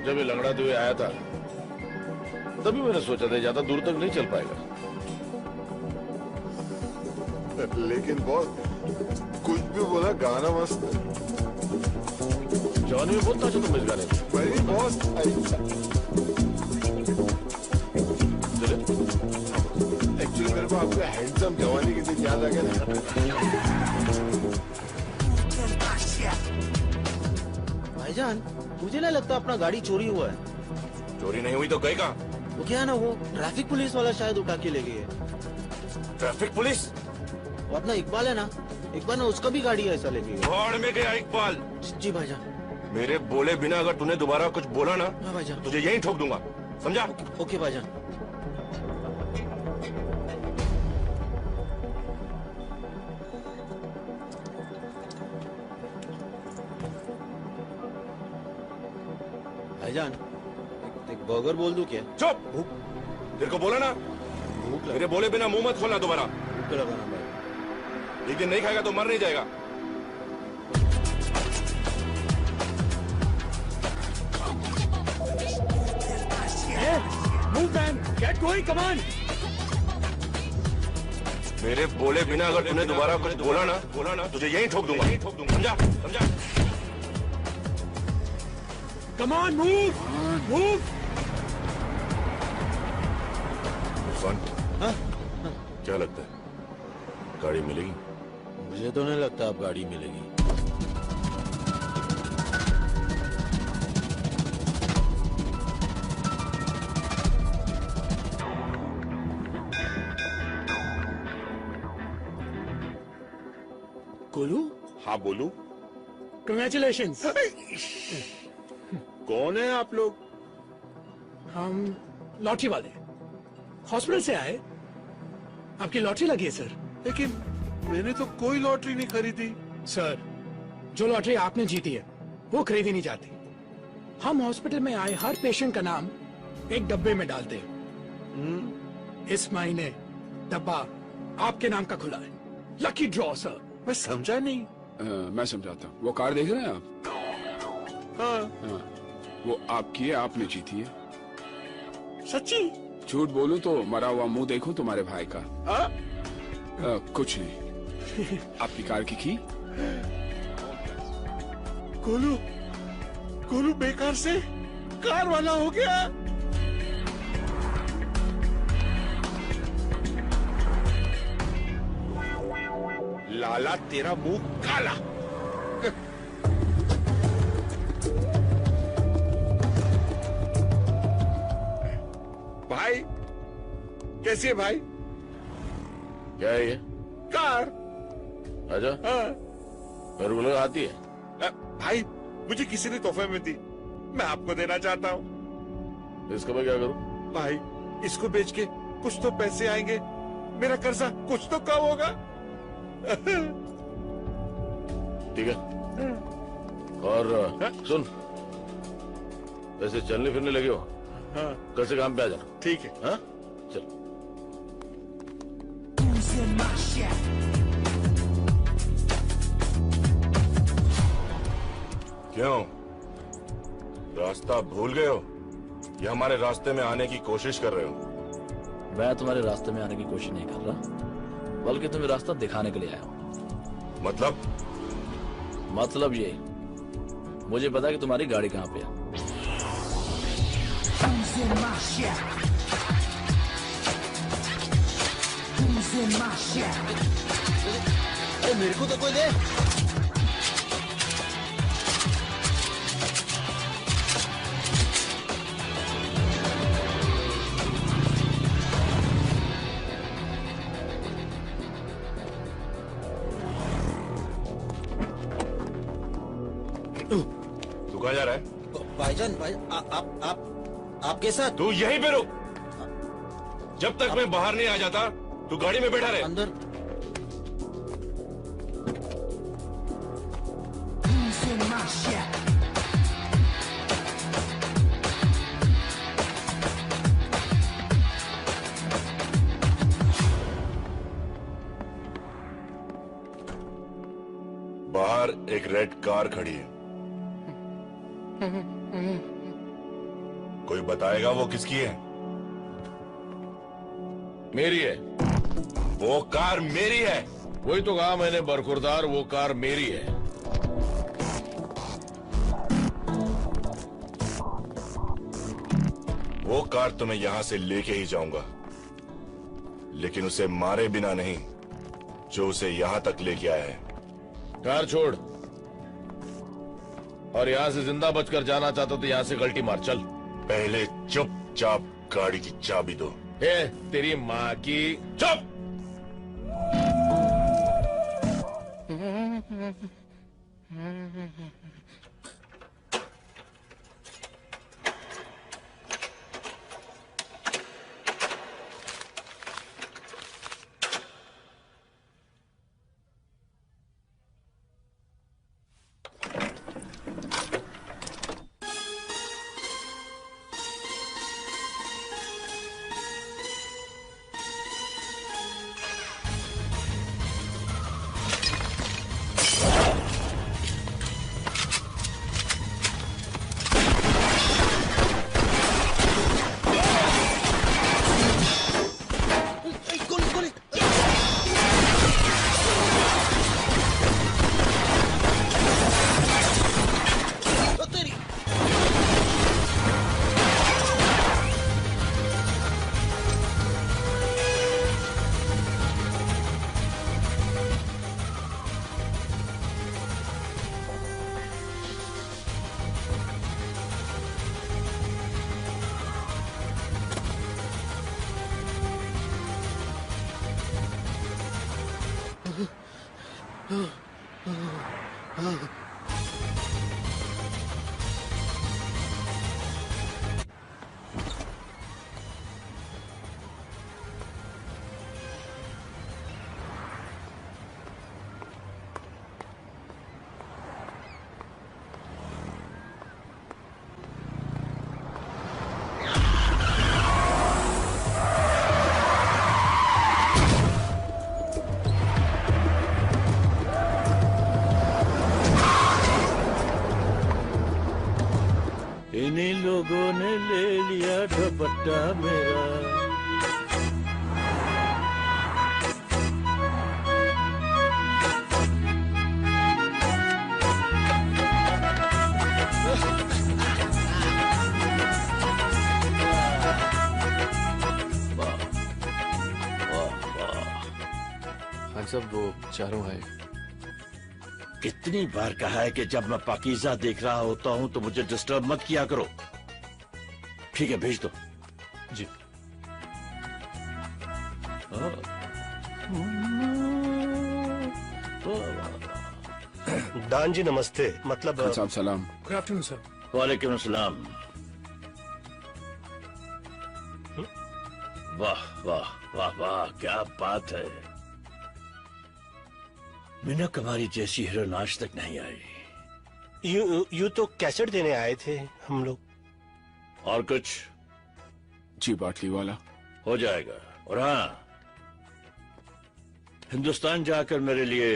जब ये लंगड़ाते हुए आया था तभी मैंने सोचा था ज्यादा दूर तक नहीं चल पाएगा। लेकिन बॉस कुछ भी बोला, गाना मस्त। जवानी में बहुत नाचा तुम इस गाने में। भाई बॉस एक्चुअली मेरे को आपका हैंडसम जवानी के दिन याद आ गया था। भाईजान मुझे नहीं लगता अपना गाड़ी चोरी हुआ है। चोरी नहीं हुई तो गई कहाँ? वो क्या है ना, वो ट्रैफिक पुलिस वाला शायद उठा के ले गई है। Traffic police? वो अपना इकबाल है ना, इकबाल ना उसका भी गाड़ी ऐसा ले गई है। भाड़ में गया इकबाल। जी भाईजान। मेरे बोले बिना अगर तूने दोबारा कुछ बोला ना, हाँ भाईजान, तुझे यहीं ठोक दूंगा, समझा? ओके भाईजान। भाईजान एक बर्गर बोल दूं क्या? चुप। तेरे को बोला ना, मेरे बोले बिना मुंह मत खोलना दोबारा। भूख लगा ना भाई। एक दिन नहीं खाएगा तो मर नहीं जाएगा। Move man, get going, come on. मेरे बोले बिना अगर तूने दोबारा कुछ बोला ना तुझे यहीं ठोक दूंगा। समझा? समझा? Come on, move, move. Irfan, क्या लगता है गाड़ी मिलेगी? मुझे तो नहीं लगता अब गाड़ी मिलेगी। गोलू? हाँ बोलू। Congratulations. कौन है आप लोग? हम लॉटरी वाले हॉस्पिटल से आए। आपकी लॉटरी लगी है सर। लेकिन मैंने तो कोई लॉटरी नहीं खरीदी। सर, जो लॉटरी आपने जीती है वो खरीदी नहीं जाती। हम हॉस्पिटल में आए हर पेशेंट का नाम एक डब्बे में डालते हैं। इस महीने डब्बा आपके नाम का खुला है। Lucky draw sir. मैं समझा नहीं। मैं समझाता हूँ। वो कार देख रहे हैं आप? हाँ। वो आपकी है, आपने जीती है। सच्ची? झूठ बोलूं तो मरा हुआ मुंह देखो तुम्हारे भाई का। कुछ नहीं। आपकी कार की गोलू, गोलू बेकार से कार वाला हो गया। लाला तेरा मुंह काला। भाई कैसी है भाई? क्या है ये? कार। आजा। हाँ। मेरे को लगा आती है। भाई मुझे किसी ने तोहफे में दी, मैं आपको देना चाहता हूँ। इसका मैं क्या करूँ? भाई इसको बेच के कुछ तो पैसे आएंगे, मेरा कर्जा कुछ तो कम होगा। ठीक है। और सुन, वैसे चलने फिरने लगे हो? हाँ। कल से काम पे आ जाना। ठीक है। हाँ चल। क्यों, रास्ता भूल गए हो या हमारे रास्ते में आने की कोशिश कर रहे हो? मैं तुम्हारे रास्ते में आने की कोशिश नहीं कर रहा, बल्कि तुम्हें रास्ता दिखाने के लिए आया हूँ। मतलब ये, मुझे पता है कि तुम्हारी गाड़ी कहाँ पे है। मेरे को तो कोई दे। तू कहाँ जा रहा है? भाईजान, भाई आपके साथ। तू यहीं पे रुक, जब तक मैं बाहर नहीं आ जाता तू गाड़ी में बैठा रहे। अंदर। बाहर एक रेड कार खड़ी है, कोई बताएगा वो किसकी है? मेरी है। वो कार मेरी है। वही तो कहा मैंने बरखुरदार, वो कार मेरी है। वो कार तो मैं यहां से लेके ही जाऊंगा, लेकिन उसे मारे बिना नहीं जो उसे यहां तक लेके आया है। कार छोड़, और यहां से जिंदा बचकर जाना चाहता तो यहां से गलती मार। चल। पहले चुपचाप गाड़ी की चाबी दो। तेरी माँ की। चुप। इन्हीं लोगों ने ले लिया दुपट्टा मेरा। हाँ सब वो चारों है। कितनी बार कहा है कि जब मैं पाकीज़ा देख रहा होता हूं तो मुझे डिस्टर्ब मत किया करो। ठीक है, भेज दो। जी। दान जी नमस्ते। मतलब खान साहब सलाम। Good afternoon sir. वालेकुम सलाम। वाह वाह वाह वाह, क्या बात है। मिनक हमारी जैसी हीरोइन आज तक नहीं आई। यू तो कैसेट देने आए थे हम लोग। और कुछ? जी बाटली वाला हो जाएगा। और हाँ, हिंदुस्तान जाकर मेरे लिए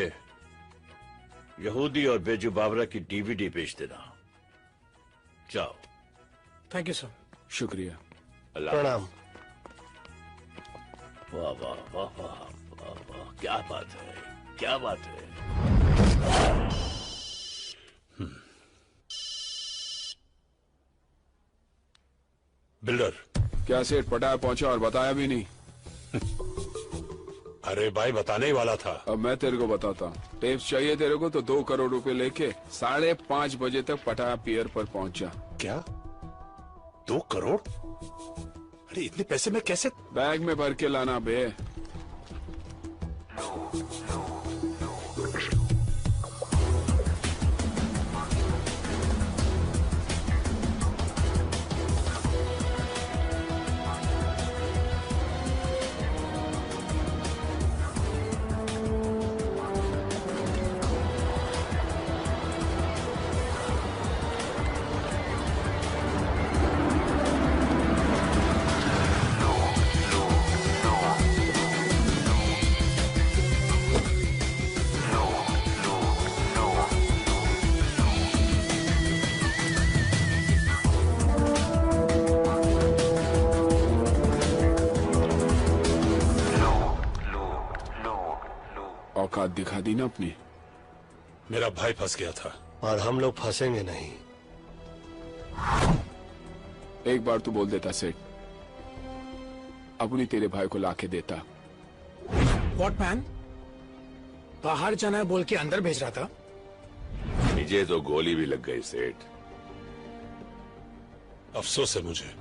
यहूदी और बेजू बाबरा की डीवीडी भेज देना। जाओ। Thank you sir. शुक्रिया। प्रणाम। वाह वाह वाह वाह वाह वाह, क्या बात है, क्या बात है। बिल्डर क्या सेठ पटाया पहुंचा और बताया भी नहीं? अरे भाई, बताने ही वाला था। अब मैं तेरे को बताता हूँ। टेप्स चाहिए तेरे को तो 2 करोड़ रुपए लेके 5:30 बजे तक पटाया पियर पर पहुंच जा। क्या 2 करोड़? अरे इतने पैसे में कैसे? बैग में भर के लाना बे। औकात दिखा दी ना अपनी। मेरा भाई फंस गया था और हम लोग फंसेंगे नहीं। एक बार तू बोल देता सेठ, अपनी तेरे भाई को लाके देता। What man? बाहर जाना है बोल के अंदर भेज रहा था। मुझे तो गोली भी लग गई सेठ। अफसोस है मुझे।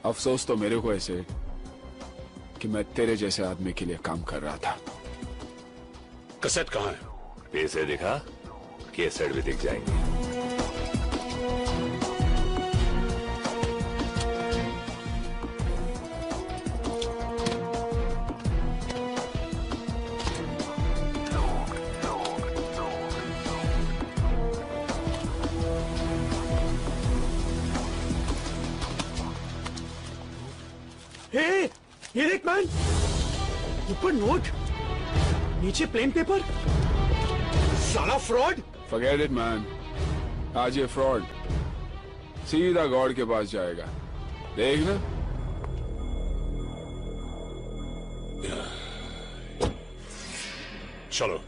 अफसोस तो मेरे को है सेठ कि मैं तेरे जैसे आदमी के लिए काम कर रहा था। कैसेट कहाँ है? पैसे दिखा, कैसेट भी दिख जाएंगे। ये देख मैन, ऊपर नोट, नीचे प्लेन पेपर। साला फ्रॉड। Forget it man, आज ये फ्रॉड सीधा गॉड के पास जाएगा, देखना। चलो।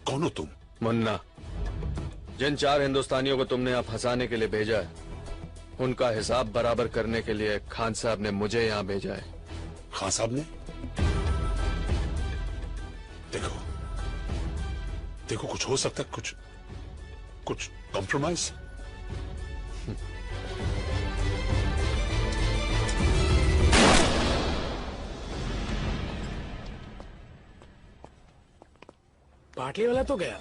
कौन हो तुम? मुन्ना। जिन 4 हिंदुस्तानियों को तुमने यहाँ फंसाने के लिए भेजा है, उनका हिसाब बराबर करने के लिए खान साहब ने मुझे यहाँ भेजा है। खान साहब ने? देखो देखो, कुछ हो सकता है, कुछ कॉम्प्रोमाइज। पाटली वाला तो गया,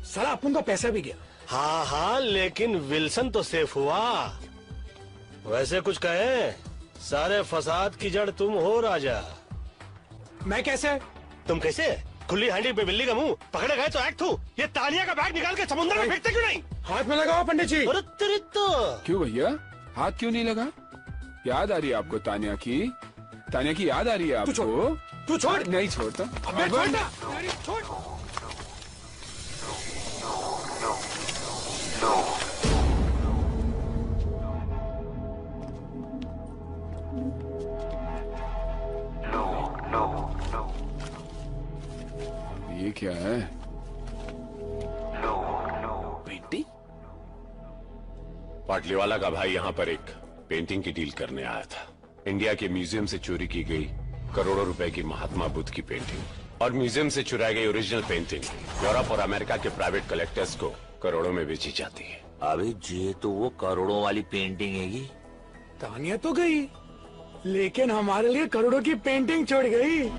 साला अपन का पैसा भी गया। हाँ हाँ, लेकिन विल्सन तो सेफ हुआ। वैसे कुछ कहे, सारे फसाद की जड़ तुम हो राजा। मैं कैसे? तुम कैसे? खुली हांडी पे बिल्ली का मुंह, पकड़े गए तो एक्ट हूँ। ये तानिया का बैग निकाल के समुद्र में फेंकते क्यों नहीं? हाथ में लगाओ पंडित जी। अरे तेरी तो। क्यों भैया, हाथ क्यों नहीं लगा? याद आ रही है आपको तानिया की? तानिया की याद आ रही है आपको? तू छोड़। नहीं छोड़ता। अबे छोड़ ना। छोड़। ये क्या है? पेंटिंग? पाटलीवाला का भाई यहाँ पर एक पेंटिंग की डील करने आया था। इंडिया के म्यूजियम से चोरी की गई करोड़ों रुपए की महात्मा बुद्ध की पेंटिंग और म्यूजियम से चुराई गई ओरिजिनल पेंटिंग यूरोप और अमेरिका के प्राइवेट कलेक्टर्स को करोड़ों में बेची जाती है। अबे ये तो वो करोड़ों वाली पेंटिंग हैगी। तानिया तो गई, लेकिन हमारे लिए करोड़ों की पेंटिंग छोड़ गई।